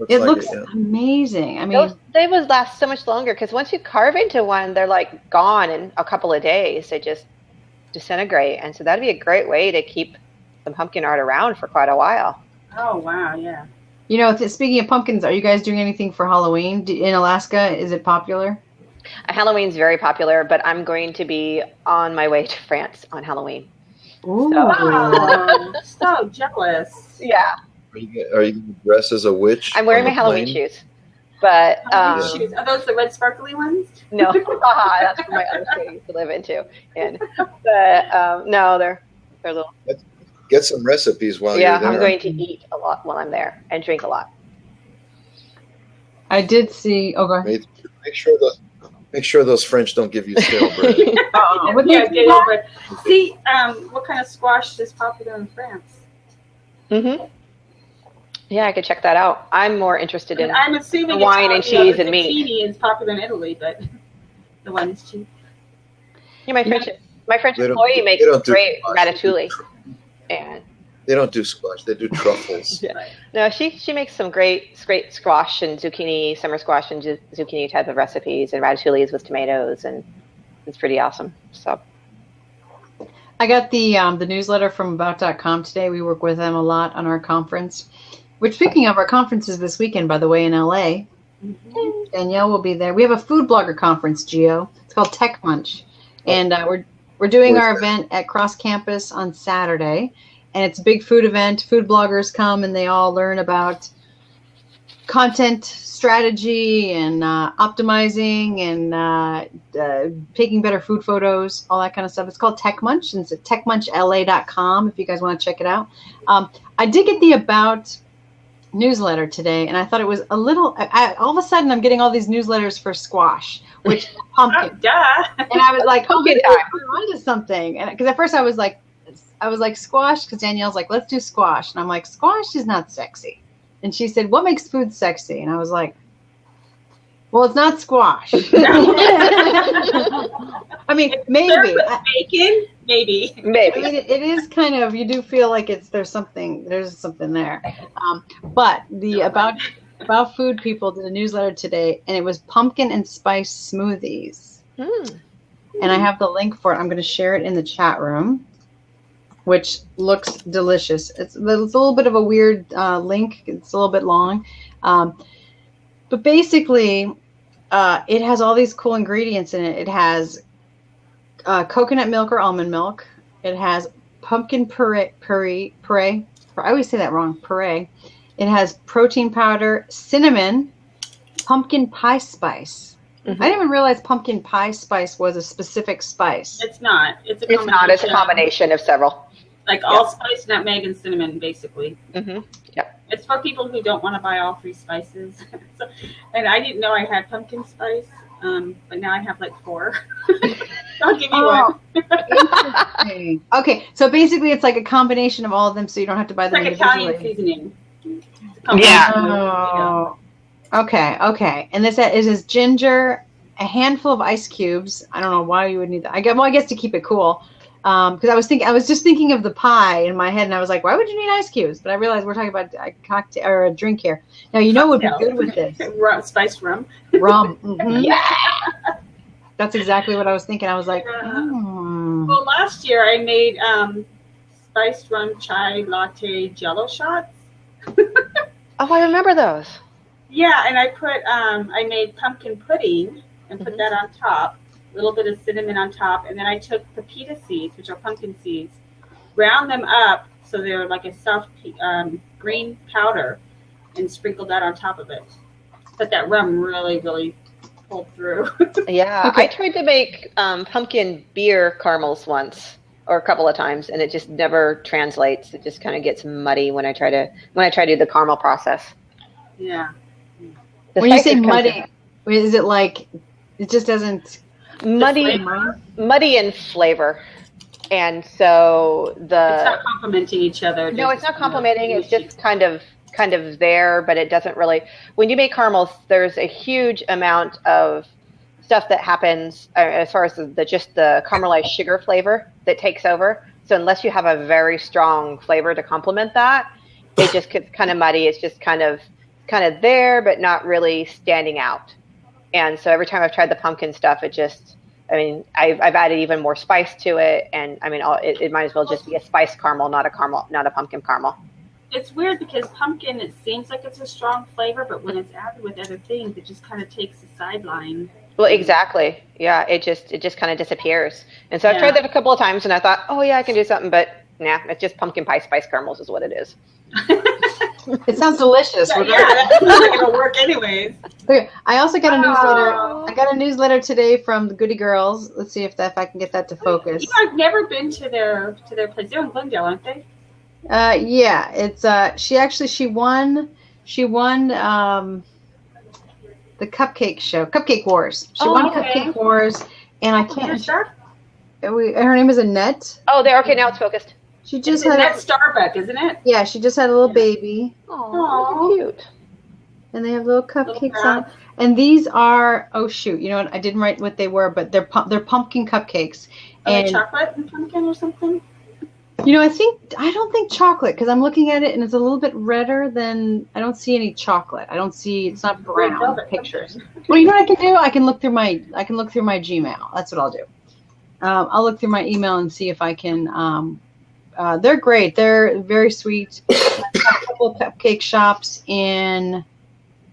It like looks amazing. I mean, they would last so much longer because once you carve into one, they're like gone in a couple of days. They just disintegrate. And so that'd be a great way to keep some pumpkin art around for quite a while. Oh, wow. Yeah. You know, speaking of pumpkins, are you guys doing anything for Halloween in Alaska? Is it popular? Halloween's very popular, but I'm going to be on my way to France on Halloween. Ooh. Wow. So jealous. Yeah. Are you going to dress as a witch? I'm wearing my Halloween shoes. But shoes. Are those the red sparkly ones? No. That's from my other city to live into. But no, they're little. Get some recipes while you're there. I'm going to eat a lot while I'm there and drink a lot. I did see. Oh, go ahead. Make sure those French don't give you stale bread. See, what kind of squash is popular in France? Mm-hmm. Yeah, I could check that out. I'm more interested in I'm assuming wine and cheese and meat. Zucchini is popular in Italy, but the one is cheap. Yeah, my French employee makes great ratatouille. And they don't do squash; they do truffles. Yeah. No, she makes some great squash and zucchini, summer squash and zucchini type of recipes, and ratatouilles with tomatoes, and it's pretty awesome. So, I got the newsletter from About.com today. We work with them a lot on our conference. Which, speaking of, our conference is this weekend, by the way, in LA. Mm-hmm. Danielle will be there. We have a food blogger conference, Gio. It's called Tech Munch, and we're doing our event at Cross Campus on Saturday, and it's a big food event. Food bloggers come and they all learn about content strategy and optimizing and taking better food photos, all that kind of stuff. It's called Tech Munch, and it's at techmunchla.com if you guys want to check it out. I did get the About newsletter today, and I thought it was a little. All of a sudden, I'm getting all these newsletters for squash, which pumpkin. Duh. And I was like, pumpkin time. I'm onto something. And because at first I was like squash, because Danielle's like, let's do squash, and I'm like, squash is not sexy. And she said, what makes food sexy? And I was like, well, it's not squash. I mean, maybe. Bacon? Maybe. I mean, it is kind of, you do feel like there's something there. But the About Food people did a newsletter today, and it was pumpkin and spice smoothies. And I have the link for it. I'm going to share it in the chat room, which looks delicious. It's a little bit of a weird link. It's a little bit long. But basically, it has all these cool ingredients in it. It has coconut milk or almond milk. It has pumpkin puree. I always say that wrong. Puree. It has protein powder, cinnamon, pumpkin pie spice. Mm-hmm. I didn't even realize pumpkin pie spice was a specific spice. It's not. It's a combination of several. Like allspice, nutmeg, and cinnamon, basically. Mm-hmm. Yep. It's for people who don't want to buy all 3 spices. And I didn't know I had pumpkin spice, but now I have like 4. I'll give you one. Interesting. Okay, so basically it's like a combination of all of them, so you don't have to buy them It's like individually. Italian seasoning. Yeah. Oh. Okay. And this is ginger, a handful of ice cubes. I don't know why you would need that. I guess to keep it cool. Because I was just thinking of the pie in my head, and I was like, why would you need ice cubes? But I realized we're talking about a cocktail or a drink here. Now you know what would be good with this? Spiced rum. Rum. Mm-hmm. Yeah. That's exactly what I was thinking. I was like, Well, last year I made spiced rum chai latte jello shots. Oh, I remember those. Yeah, and I made pumpkin pudding and put that on top. A little bit of cinnamon on top, and then I took pepita seeds, which are pumpkin seeds, ground them up so they're like a soft green powder, and sprinkled that on top of it. But that rum really, really pulled through. Yeah, Okay. I tried to make pumpkin beer caramels once or a couple of times, and it just never translates. It just kind of gets muddy when I try to do the caramel process. Yeah. The when you spices say come muddy, is it like it just doesn't? through. Muddy in flavor, and so It's not complementing each other. no, it's not complementing. It's just kind of there, but it doesn't really. When you make caramels, there's a huge amount of stuff that happens as far as just the caramelized sugar flavor that takes over. So unless you have a very strong flavor to complement that, it just gets kind of muddy. It's just kind of there, but not really standing out. And so every time I've tried the pumpkin stuff, I've added even more spice to it, and it might as well just be a spiced caramel, not a pumpkin caramel. It's weird because pumpkin, it seems like it's a strong flavor, but when it's added with other things, it just kind of takes the sideline. Well, exactly. Yeah, it just kind of disappears. And so I've tried that a couple of times, and I thought, oh yeah, I can do something, but nah, it's just pumpkin pie spice caramels is what it is. It sounds delicious. Yeah, that's not going to work anyways. Okay, I also got a newsletter. I got a newsletter today from the Goody Girls. Let's see if I can get that to focus. I've never been to their place. They're in Glendale, aren't they? Yeah, it's she won the Cupcake show, Cupcake Wars. She won Cupcake Wars, and I can't. Her name is Annette. Oh, there. Okay, now it's focused. She just had had Starbuck, isn't it? Yeah, she just had a little baby. Oh, cute. And they have little cupcakes on. And these are you know what? I didn't write what they were, but they're pumpkin cupcakes. Are they chocolate and pumpkin or something? You know, I don't think chocolate, because I'm looking at it and it's a little bit redder than. I don't see any chocolate. It's not brown pictures. Well, you know what I can do? I can look through my Gmail. That's what I'll do. I'll look through my email and see if I can. They're great. They're very sweet. A couple of cupcake shops in.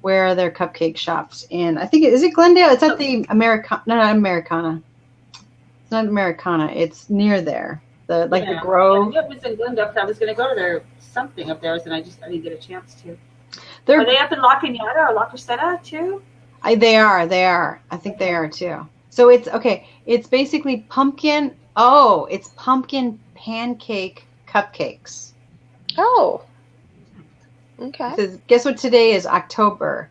Where are their cupcake shops? In, I think, is it Glendale? It's at the Americana. No, not Americana. It's not Americana. It's near there. The Grove. Yeah, it was in Glendale because I was going to go to their something of theirs, and I didn't get a chance to. Are they up in La Cañada or La Crescenta too? They are. I think they are too. So it's okay. It's basically pumpkin. Oh, it's pumpkin pancake cupcakes. Oh. Okay. It says, guess what today is? October.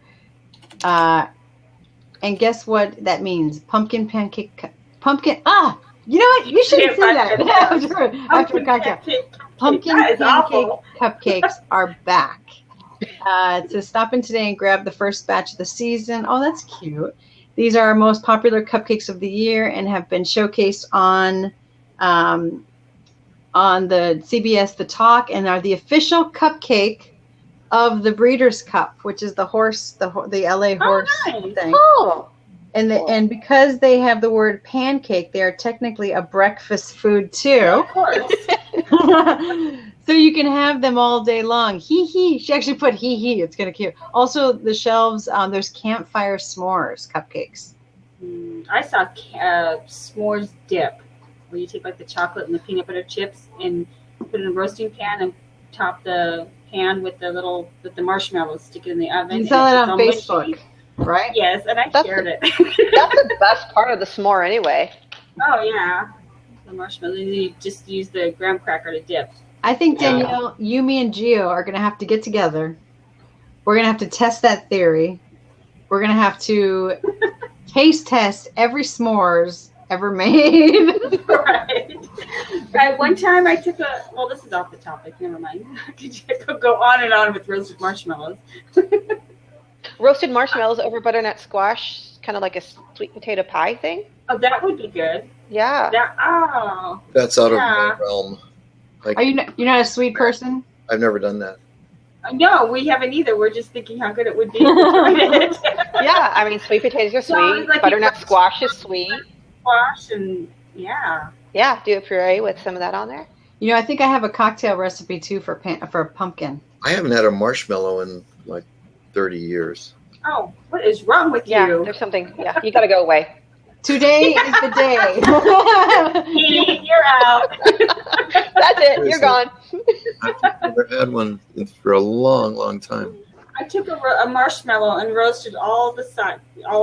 And guess what that means? Pumpkin pancake. Pumpkin. You know what? You shouldn't say that after a cocktail. Pumpkin pancake cupcakes are back. So stop in today and grab the first batch of the season. Oh, that's cute. These are our most popular cupcakes of the year and have been showcased on the CBS The Talk, and are the official cupcake of the Breeders' Cup, which is the horse, the LA horse thing. Oh. And because they have the word pancake, they are technically a breakfast food too. Of course. So you can have them all day long. She actually put It's kind of cute. Also, the shelves, there's campfire s'mores cupcakes. I saw s'mores dip, where you take like the chocolate and the peanut butter chips and put it in a roasting pan and top the pan with the marshmallows, stick it in the oven. You sell it on Facebook. Mushy. Right? Yes, and I shared it. That's the best part of the s'more anyway. Oh, yeah. The marshmallow. You just use the graham cracker to dip. I think, Danielle, you, me, and Gio are going to have to get together. We're going to have to test that theory. We're going to have to taste test every s'mores ever made. Right. One time I took this is off the topic, never mind. I could go on and on with roasted marshmallows. Roasted marshmallows over butternut squash, kind of like a sweet potato pie thing. Oh, that would be good. Yeah. That's out of my realm. Are you're not a sweet person? I've never done that. No, we haven't either. We're just thinking how good it would be. Yeah, I mean, sweet potatoes are So sweet. like Butternut squash is sweet. squash and yeah. Yeah, do a puree with some of that on there. You know, I think I have a cocktail recipe too for pumpkin. I haven't had a marshmallow in like 30 years. Oh, what is wrong with Yeah, you? there's something. Yeah, you got to go away. Today is the day. You're out. That's it. You're gone. I've never had one for a long, long time. I took a marshmallow and roasted all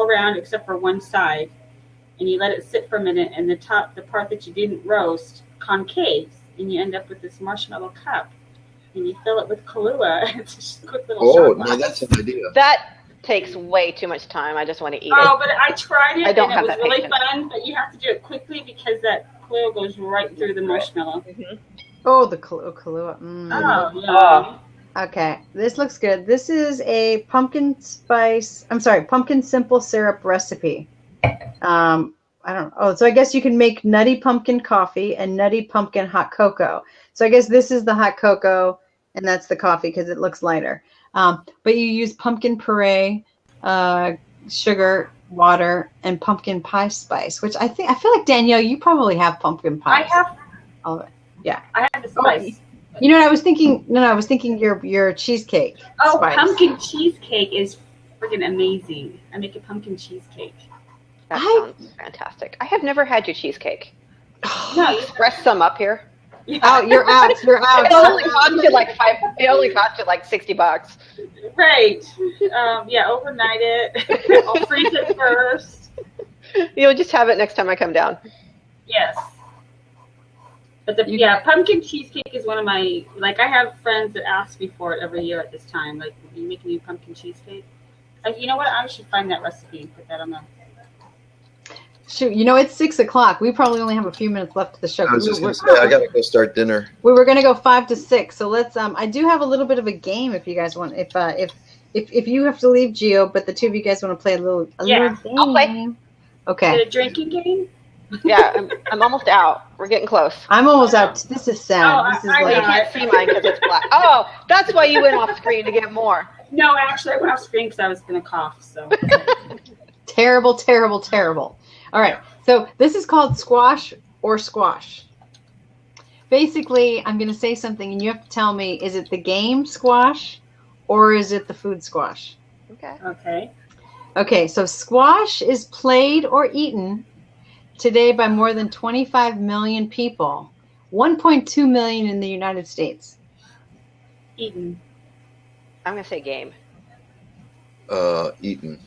around except for one side, and you let it sit for a minute, and the part that you didn't roast, concaves, and you end up with this marshmallow cup, and you fill it with Kahlua. It's just a quick little shot glass. No, that's an idea. That takes way too much time. I just want to eat it. Oh, but I tried it, I don't and it have was that really patience. fun, but you have to do it quickly because that Kahlua goes right through the marshmallow. Mm-hmm. Oh, the Kahlua. Mm. Oh, yeah. Okay, this looks good. This is a pumpkin simple syrup recipe. I don't know. Oh, so I guess you can make nutty pumpkin coffee and nutty pumpkin hot cocoa. So I guess this is the hot cocoa and that's the coffee because it looks lighter. But you use pumpkin puree, sugar, water, and pumpkin pie spice, which I feel like, Danielle, you probably have pumpkin pie. I have all of it. Yeah. I have the spice. You know what I was thinking? No, I was thinking your cheesecake. Oh, spice. pumpkin cheesecake is freaking amazing. I make a pumpkin cheesecake. That sounds fantastic. I have never had your cheesecake. No, you Express some up here. Oh, you're out. You're out. It only cost you like $60. right. Overnight it. I'll freeze it first. You'll just have it next time I come down. Yes. But pumpkin cheesecake is one of my, I have friends that ask me for it every year at this time. Like, are you making me pumpkin cheesecake? You know what? I should find that recipe and put that on the. Shoot, it's 6:00. We probably only have a few minutes left of the show. I was just going to say, I got to go start dinner. We were going to go 5 to 6. So let's. I do have a little bit of a game if you guys want. If you have to leave, Gio, but the two of you guys want to play a little game. I'll play. Okay. Is it a drinking game? Yeah, I'm almost out. We're getting close. I'm almost out. This is sad. Oh, this is I Well, you know. can't see mine because it's black. Oh, that's why you went off screen to get more. No, actually, I went off screen because I was going to cough. So. terrible, terrible, terrible. All right. So this is called squash or squash. Basically, I'm going to say something, and you have to tell me, is it the game squash or is it the food squash? Okay. Okay, so squash is played or eaten today by more than 25 million people, 1.2 million in the United States. Eaten. I'm going to say game. Eaten.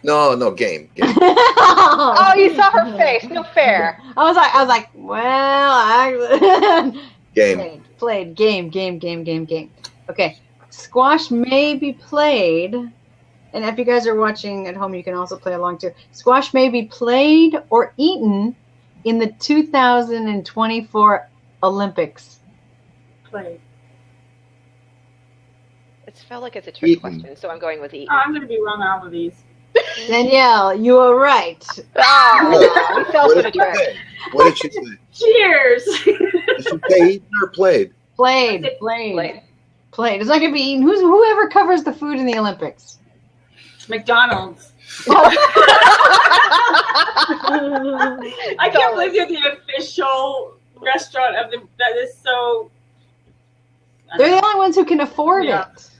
No, game. Oh, you saw her face. No fair. I was like, well, Game. Played. Game. Okay. Squash may be played, and if you guys are watching at home, you can also play along too. Squash may be played or eaten in the 2024 Olympics. Played. It felt like it's a trick Eaten. question, so I'm going with eat. Oh, I'm going to be wrong on all of these. Danielle, you are right. Oh, we fell What for the did you trick. say? What did she say? Cheers. Did she say eaten or played? Played. It's not gonna be eaten. Whoever covers the food in the Olympics? McDonald's. I can't believe you're the official restaurant of that is so. They're the only ones who can afford it.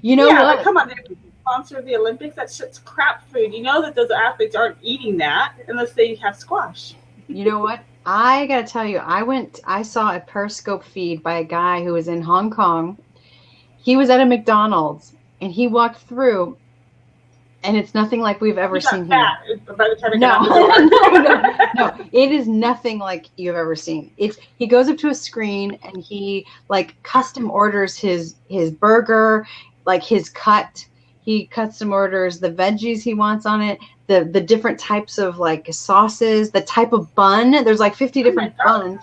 You know yeah, what? like, come on, they sponsor the Olympics. That shit's crap food. You know that those athletes aren't eating that unless they have squash. You know what? I gotta tell you, I saw a Periscope feed by a guy who was in Hong Kong. He was at a McDonald's and he walked through, and it's nothing like we've ever seen here. By the time I got out the door. No. It is nothing like you've ever seen. He goes up to a screen and he like custom orders his burger, like his cut. He custom orders the veggies he wants on it, the different types of like sauces, the type of bun. There's like 50 different buns.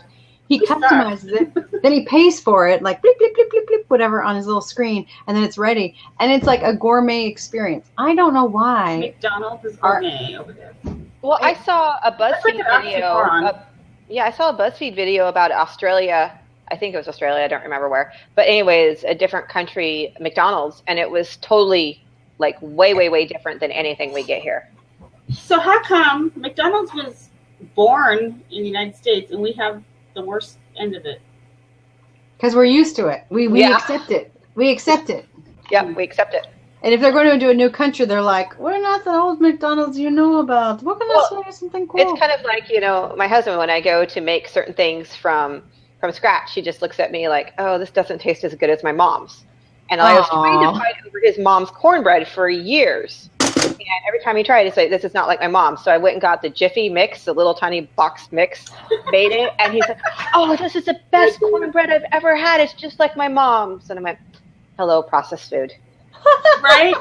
He customizes it. Then he pays for it, like bleep, bleep, bleep, bleep, bleep, whatever on his little screen, and then it's ready. And it's like a gourmet experience. I don't know why. McDonald's is gourmet over there. Well, I saw a BuzzFeed video. I saw a BuzzFeed video about Australia. I think it was Australia. I don't remember where. But anyways, a different country McDonald's, and it was totally like way, way, way different than anything we get here. So how come McDonald's was born in the United States and we have the worst end of it? Because we're used to it. We accept it. We accept it. Yeah, we accept it. And if they're going to do a new country, they're like, we're not the old McDonald's you know about. We're going to say something cool. It's kind of like, my husband, when I go to make certain things from scratch, he just looks at me like, oh, this doesn't taste as good as my mom's. And I was trying to fight over his mom's cornbread for years. And every time he tried, he's like, this is not like my mom's. So I went and got the Jiffy mix, the little tiny box mix, made it. And he's like, oh, this is the best cornbread I've ever had. It's just like my mom's. And I went, hello, processed food. Right.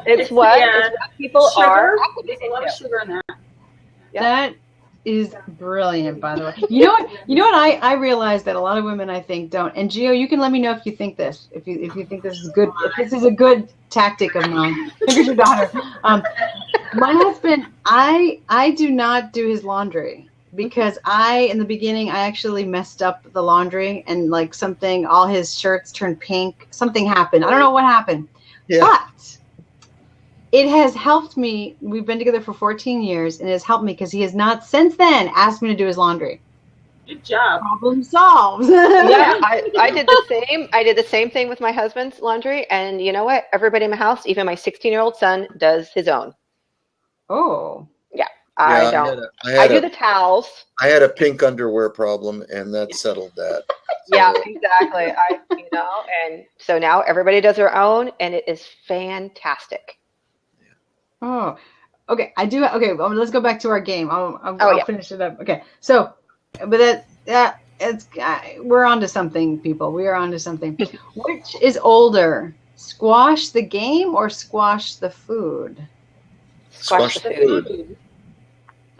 It's what people sugar. are. There's a lot of sugar in that. Yeah. That is brilliant, by the way. You know what? I realize that a lot of women, I think, don't. And Gio, you can let me know if you think this. If you think this is good. If this is a good tactic of mine. Look at your daughter. My husband, I do not do his laundry because in the beginning, I actually messed up the laundry and like all his shirts turned pink. Something happened. I don't know what happened. Yeah. But it has helped me. We've been together for 14 years, and it has helped me because he has not since then asked me to do his laundry. Good job. Problem solved. Yeah, I did the same. I did the same thing with my husband's laundry, and you know what? Everybody in my house, even my 16-year-old son, does his own. Oh. Yeah, I don't. I do the towels. I had a pink underwear problem, and that settled that. Yeah, exactly. And so now everybody does their own, and it is fantastic. Oh, okay. I do. Okay, well, let's go back to our game. I'll finish it up. Okay, so, but we're on to something, people. We are on to something. Which is older, squash the game or squash the food? Squash the food.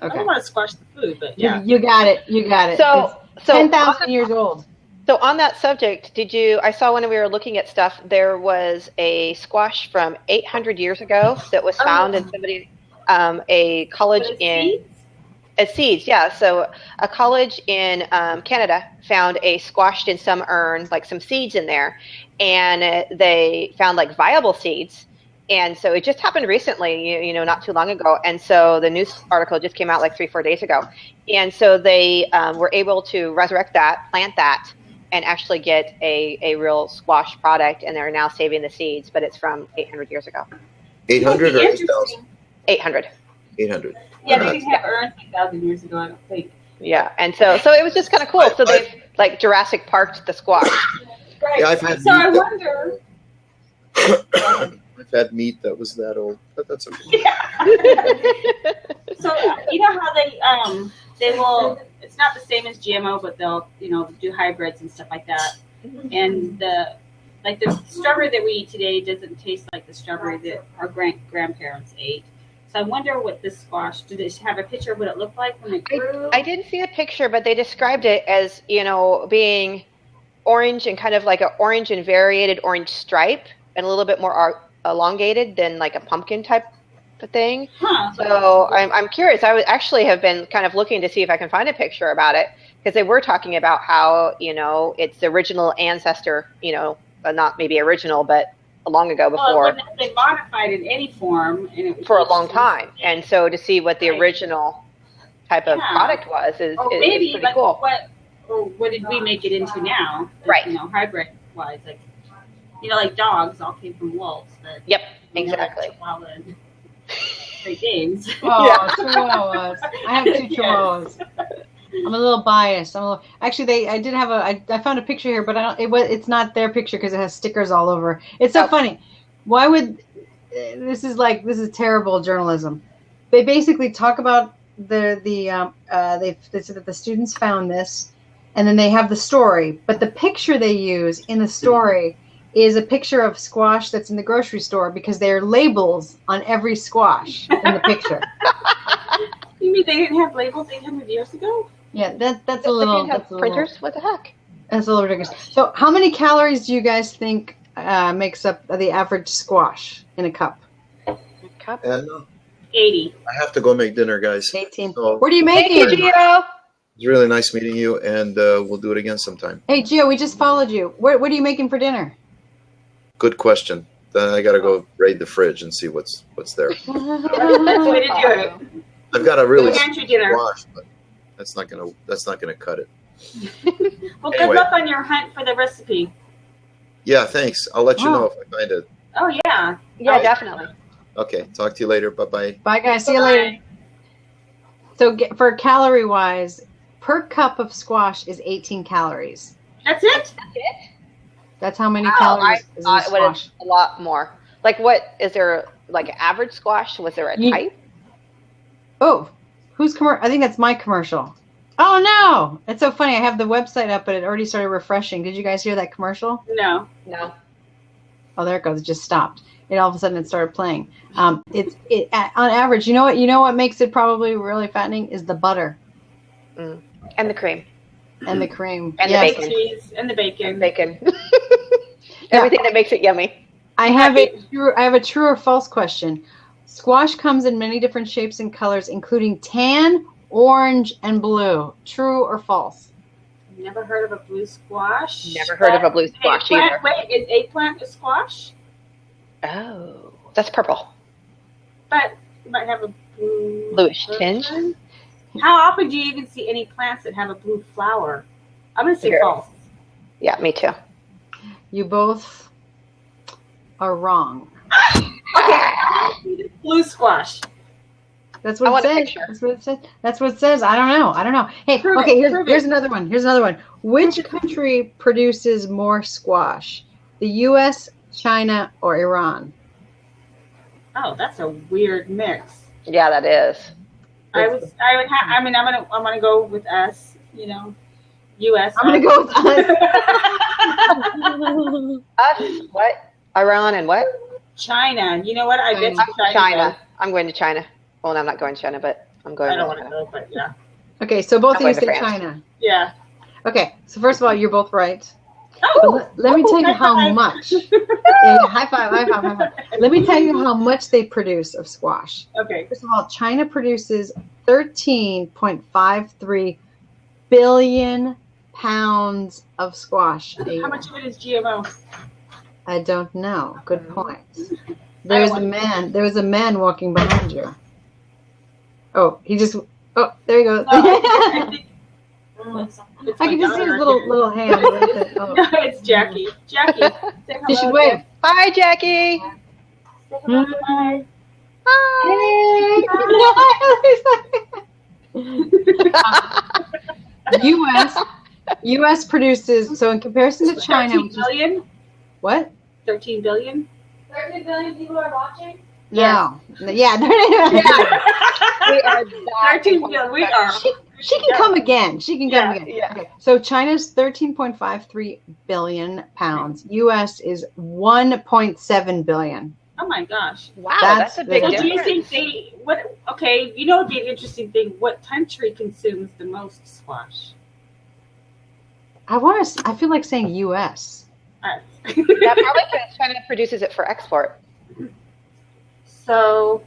Okay. I don't want to squash the food, but yeah. You got it. You got it. So 10,000 years old. So on that subject, I saw when we were looking at stuff, there was a squash from 800 years ago that was found in a college seeds. Yeah. So a college in Canada found a squashed in some urn, like some seeds in there, and they found like viable seeds. And so it just happened recently, not too long ago. And so the news article just came out like 3-4 days ago. And so they were able to resurrect that, plant that, and actually get a real squash product. And they're now saving the seeds, but it's from 800 years ago. 800 or 8,000? 800. 800. Yeah, they didn't have Earth 8,000 years ago, I don't think. Yeah, and so it was just kind of cool. So they've like Jurassic Parked the squash. Right. Yeah, I've had. So I wonder. I've had meat that was that old, but that's okay. Yeah. So you know how they will. It's not the same as GMO, but they'll do hybrids and stuff like that. And the strawberry that we eat today doesn't taste like the strawberry that our grandparents ate. So I wonder what this squash. Do they have a picture of what it looked like when it grew? I didn't see a picture, but they described it as being orange and kind of like an orange and variated orange stripe, and a little bit more elongated than like a pumpkin type of thing. Huh. So I'm curious. I would actually have been kind of looking to see if I can find a picture about it, because they were talking about how it's the original ancestor, not maybe original, but long ago before. Well, they modified in any form for a long time, and so to see what the original type of product was is pretty like cool. What did we make it into now? Right. Hybrid wise, like dogs all came from wolves. But, yep, exactly. Chihuahua and Great Danes. Oh, yeah. Chihuahuas. I have 2 Chihuahuas. I'm a little biased. Actually, I did have I found a picture here, but it's not their picture because it has stickers all over. It's so funny. Why would this is terrible journalism? They basically talk about they said that the students found this, and then they have the story, but the picture they use in the story is a picture of squash that's in the grocery store because there are labels on every squash in the picture. You mean they didn't have labels 800 years ago? Yeah, that's a little. Printers? What the heck? That's a little ridiculous. So, how many calories do you guys think makes up the average squash in a cup? Cup? And 80. I have to go make dinner, guys. 18. So, What are you making? Thank you, Gio. it's really nice meeting you, and we'll do it again sometime. Hey, Gio, we just followed you. What are you making for dinner? Good question. Then I got to go raid the fridge and see what's there. That's the way to do it. I've got a really Pantry dinner. squash, but that's not gonna cut it. Well, Anyway. good luck on your hunt for the recipe. Yeah, thanks. I'll let you know if I find it. Oh, yeah. Yeah, definitely. Okay, talk to you later. Bye-bye. Bye, guys. See you Bye. later. So, for calorie wise, per cup of squash is 18 calories. That's it? That's how many Wow, calories is in I would have squash. a lot more. Like, what is there? Like average squash? Was there a type? Oh, who's I think that's my commercial. Oh no! It's so funny. I have the website up, but it already started refreshing. Did you guys hear that commercial? No. No. Oh, there it goes. It just stopped. It all of a sudden it started playing. On average, you know what makes it probably really fattening is the butter And the cream. and the cream. And Yes. the bacon. Cheese and the bacon. And bacon. Everything that makes it yummy. I have a true or false question. Squash comes in many different shapes and colors, including tan, orange, and blue. True or false? Never heard of a blue squash. Never heard of a blue squash Eggplant. either. Wait, is eggplant a squash? Oh, that's purple. But it might have a blue Bluish tinge. How often do you even see any plants that have a blue flower? I'm going to say Here. false. Yeah, me too. You both are wrong. Okay. Blue squash. That's I what want a it says. picture. That's what it says. That's what it says. I don't know. Hey, Prove okay, it. Prove here's it. another one. Here's another one. Which country produces more squash? The U.S., China, or Iran? Oh, that's a weird mix. Yeah, that is. I'm gonna go with us. You know, U.S. I'm gonna go with us. Us? What? Iran and what? China. You know what? I bet you China. I'm going to China. Well, no, I'm not going to China, but I'm going I don't to want to China. go, but yeah. Okay, so both I'm of you going say to France. China. Yeah. Okay, so first of all, you're both right. Oh, Let me tell you high how five. much. Yeah, high five. Let me tell you how much they produce of squash. Okay. First of all, China produces 13.53 billion pounds of squash a year. How much of it is GMO? I don't know. Good point. There's a man walking behind you. Oh, there you go. I can just see his little hand. Oh. No, it's Jackie. Jackie, say hello. You should wave. Hi, Jackie. Say hello. Hi. U.S. produces, so in comparison to China, 13 which is, billion? what? 13 billion? 13 billion people are watching? No. Yeah. We are 13 billion. We are. She can come again. She can come again. Yeah. Okay. So China's 13.53 billion pounds. U.S. is 1.7 billion. Oh my gosh. Wow, That's that's a big the Well, do you difference. think okay, you know what would be an interesting thing? What country consumes the most squash? I feel like saying U.S. Us. Yeah, probably because China produces it for export. So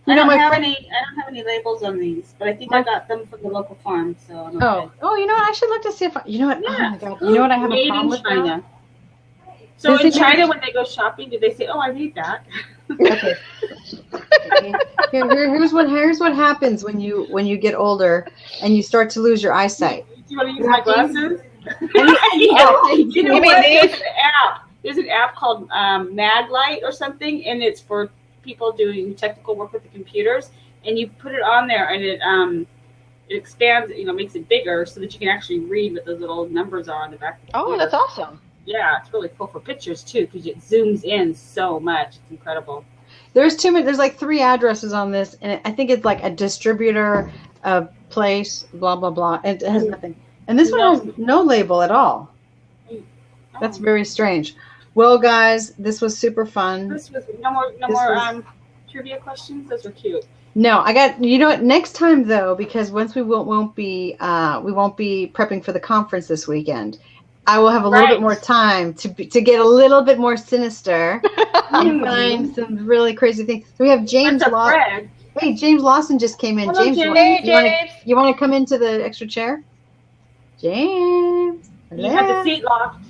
You I know, don't my have friend- any I don't have any labels on these, but I think I got them from the local farm, so I'm okay. Oh, you know what? I should look to see if you know what? Yeah. Oh my God. You know what I have a Made problem in with now? China. So Does in it make- China, when they go shopping, do they say, "Oh, I made that"? Okay. Here's what happens when you get older and you start to lose your eyesight. Do you want to use my glasses? Oh, You know You mean what? these? There's an app. There's an app called Maglite or something, and it's for people doing technical work with the computers. And you put it on there, and it expands, makes it bigger so that you can actually read what those little numbers are on the back. Of the Oh, computer. that's awesome. Yeah, it's really cool for pictures too because it zooms in so much. It's incredible. There's like 3 addresses on this, and I think it's like a distributor, a place, blah blah blah. And it has nothing. And this one has no label at all. That's very strange. Well, guys, this was super fun. This was no more trivia questions. Those were cute. No, I got. You know what? Next time though, because once we won't be prepping for the conference this weekend, I will have a little bit more time to get a little bit more sinister and find some really crazy things. So we have James Lawson. Hey, James Lawson just came in. Hello, James, you want to come into the extra chair? James. You have the seat locked.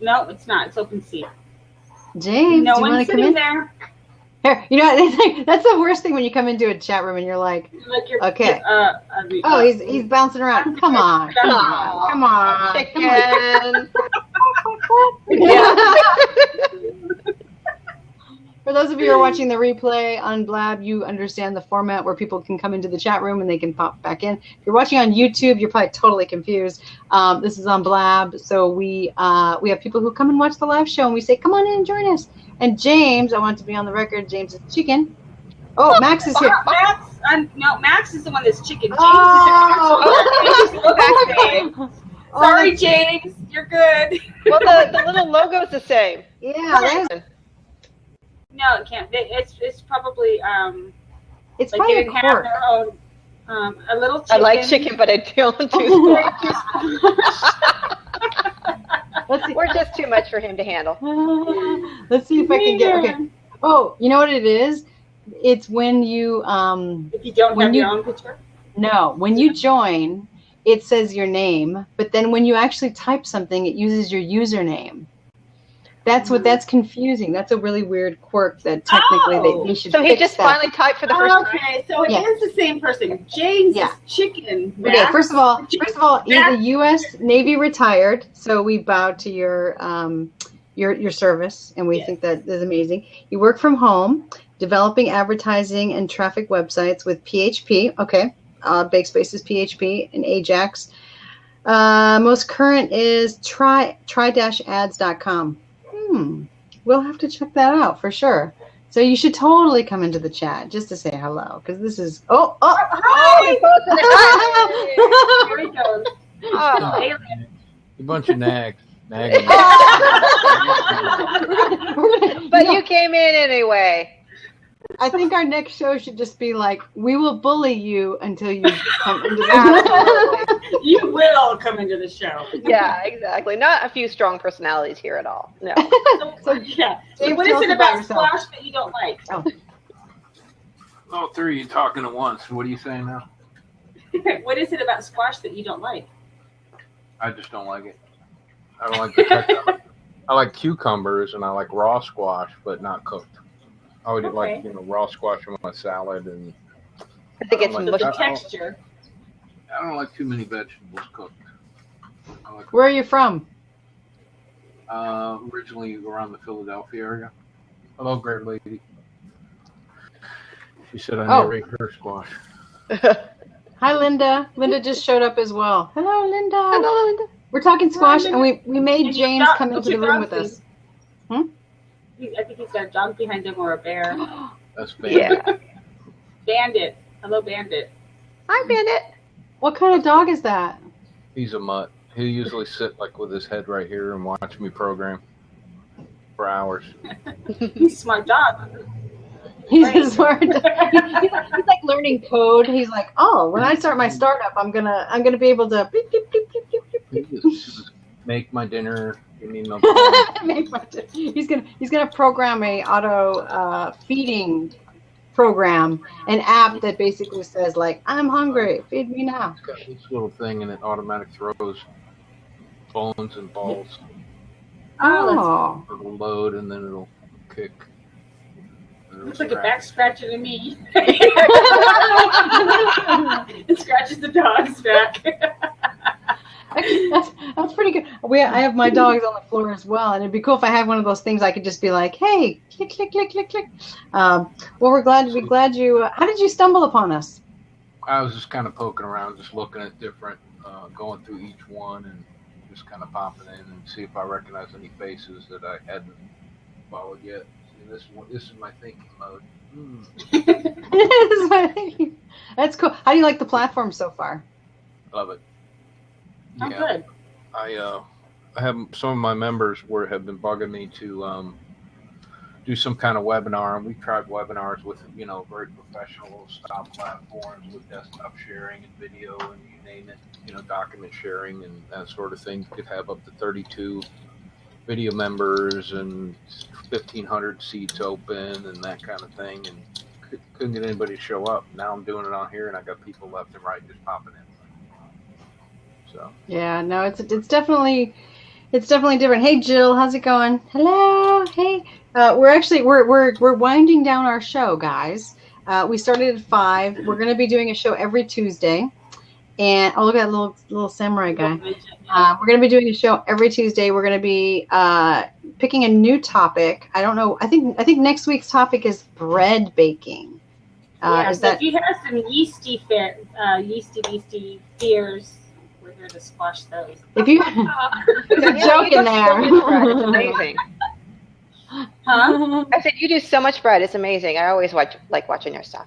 No, it's not. It's open seat. James, no do you want to come in there? Here, you know that's the worst thing when you come into a chat room and you're like okay. He's bouncing around. Come on. Chicken. For those of you who are watching the replay on Blab, you understand the format where people can come into the chat room and they can pop back in. If you're watching on YouTube, you're probably totally confused. This is on Blab, so we have people who come and watch the live show, and we say, come on in and join us. And James, I want to be on the record, James is chicken. Oh, Max is here. Max is the one that's chicken. James Oh. Sorry, James. You're good. Well, the little logo is the same. Yeah. No, it can't. It's probably it's like probably they didn't have their own a little chicken. I like chicken, but I don't do squash. We're just too much for him to handle. Let's see if I can get okay. Oh, you know what it is? It's when you if you don't have your own picture? No, when you join, it says your name, but then when you actually type something, it uses your username. That's confusing. That's a really weird quirk that technically they should So he just finally typed for the first time. Okay, so it is the same person. James is chicken. Okay, first of all, he's a U.S. Navy retired, so we bow to your service, and we think that is amazing. You work from home, developing advertising and traffic websites with PHP. Okay, BakeSpace is PHP and Ajax. Most current is try-ads.com. We'll have to check that out for sure. So you should totally come into the chat just to say hello, because this is hi! Here he goes. A bunch of nags. But you came in anyway. I think our next show should just be like, we will bully you until you come into the show. You will come into the show. Yeah, exactly. Not a few strong personalities here at all. No. So what is it about squash that you don't like? All three of you talking at once. What are you saying now? What is it about squash that you don't like? I just don't like it. I don't like the texture. I like cucumbers and I like raw squash, but not cooked. I would like raw squash on my salad, and I think it's the texture. I don't like too many vegetables cooked. Where are you from? Originally around the Philadelphia area. Hello, great lady. She said I never ate her squash. Hi, Linda. Linda just showed up as well. Hello, Linda. Hello, Linda. We're talking squash, and we made James come into the room with us. I think he's got a dog behind him or a bear. That's Bandit. Yeah. Bandit. Hello, Bandit. Hi, Bandit. What kind of dog is that? He's a mutt. He'll usually sit like with his head right here and watch me program for hours. He's a smart dog. He's a smart dog. He's like learning code. He's like, when I start my startup, I'm gonna be able to beep, beep, beep, beep, beep, beep. Make my dinner. Give me milk. He's gonna program a auto feeding program, an app that basically says like, I'm hungry, feed me now. It's got this little thing and it automatic throws bones and balls. Oh. It'll load and then it'll kick. Looks like a back scratcher to me. It scratches the dog's back. That's pretty good. I have my dogs on the floor as well, and it'd be cool if I had one of those things I could just be like, hey, click, click, click, click, click. Well, we're glad you. How did you stumble upon us? I was just kind of poking around, just looking at different, going through each one and just kind of popping in and see if I recognize any faces that I hadn't followed yet. This is my thinking mode. That's cool. How do you like the platform so far? Love it. Oh, good. I some of my members have been bugging me to do some kind of webinar, and we've tried webinars with very professional style platforms with desktop sharing and video and you name it, document sharing and that sort of thing. You could have up to 32 video members and 1,500 seats open and that kind of thing, and couldn't get anybody to show up. Now I'm doing it on here, and I got people left and right just popping in. So yeah, no, it's definitely different. Hey Jill, how's it going? Hello. Hey, we're winding down our show, guys. We started at 5. We're going to be doing a show every Tuesday, and look at that little samurai guy. We're going to be doing a show every Tuesday. We're going to be picking a new topic. I don't know. I think next week's topic is bread baking. If you have some yeasty beasty fears, we're here to squash those. If you there's a joke in there. It's amazing. Huh? I said you do so much bread. It's amazing. I always like watching your stuff.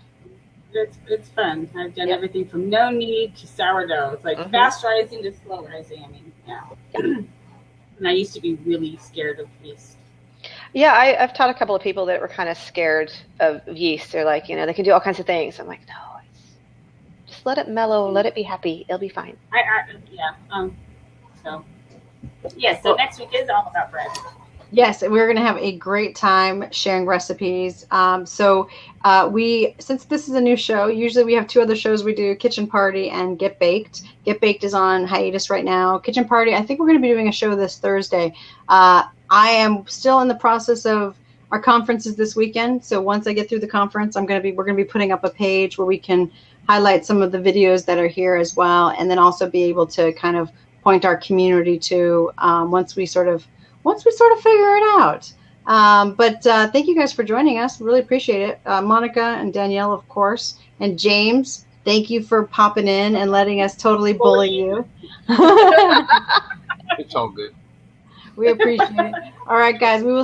It's fun. I've done everything from no knead to sourdough. It's like fast rising to slow rising. I mean, yeah. And I used to be really scared of yeast. Yeah, I've taught a couple of people that were kind of scared of yeast. They're like, they can do all kinds of things. I'm like, no, just let it mellow, let it be happy. It'll be fine. So next week is all about bread. Yes, we're going to have a great time sharing recipes. Since this is a new show, usually we have 2 other shows we do, Kitchen Party and Get Baked. Get Baked is on hiatus right now. Kitchen Party, I think we're going to be doing a show this Thursday. I am still in the process of our conferences this weekend. So once I get through the conference, we're going to be putting up a page where we can highlight some of the videos that are here as well, and then also be able to kind of point our community to once we sort of figure it out. But thank you guys for joining us. Really appreciate it. Monica and Danielle, of course, and James, thank you for popping in and letting us totally bully you. It's all good. We appreciate it. All right, guys, we will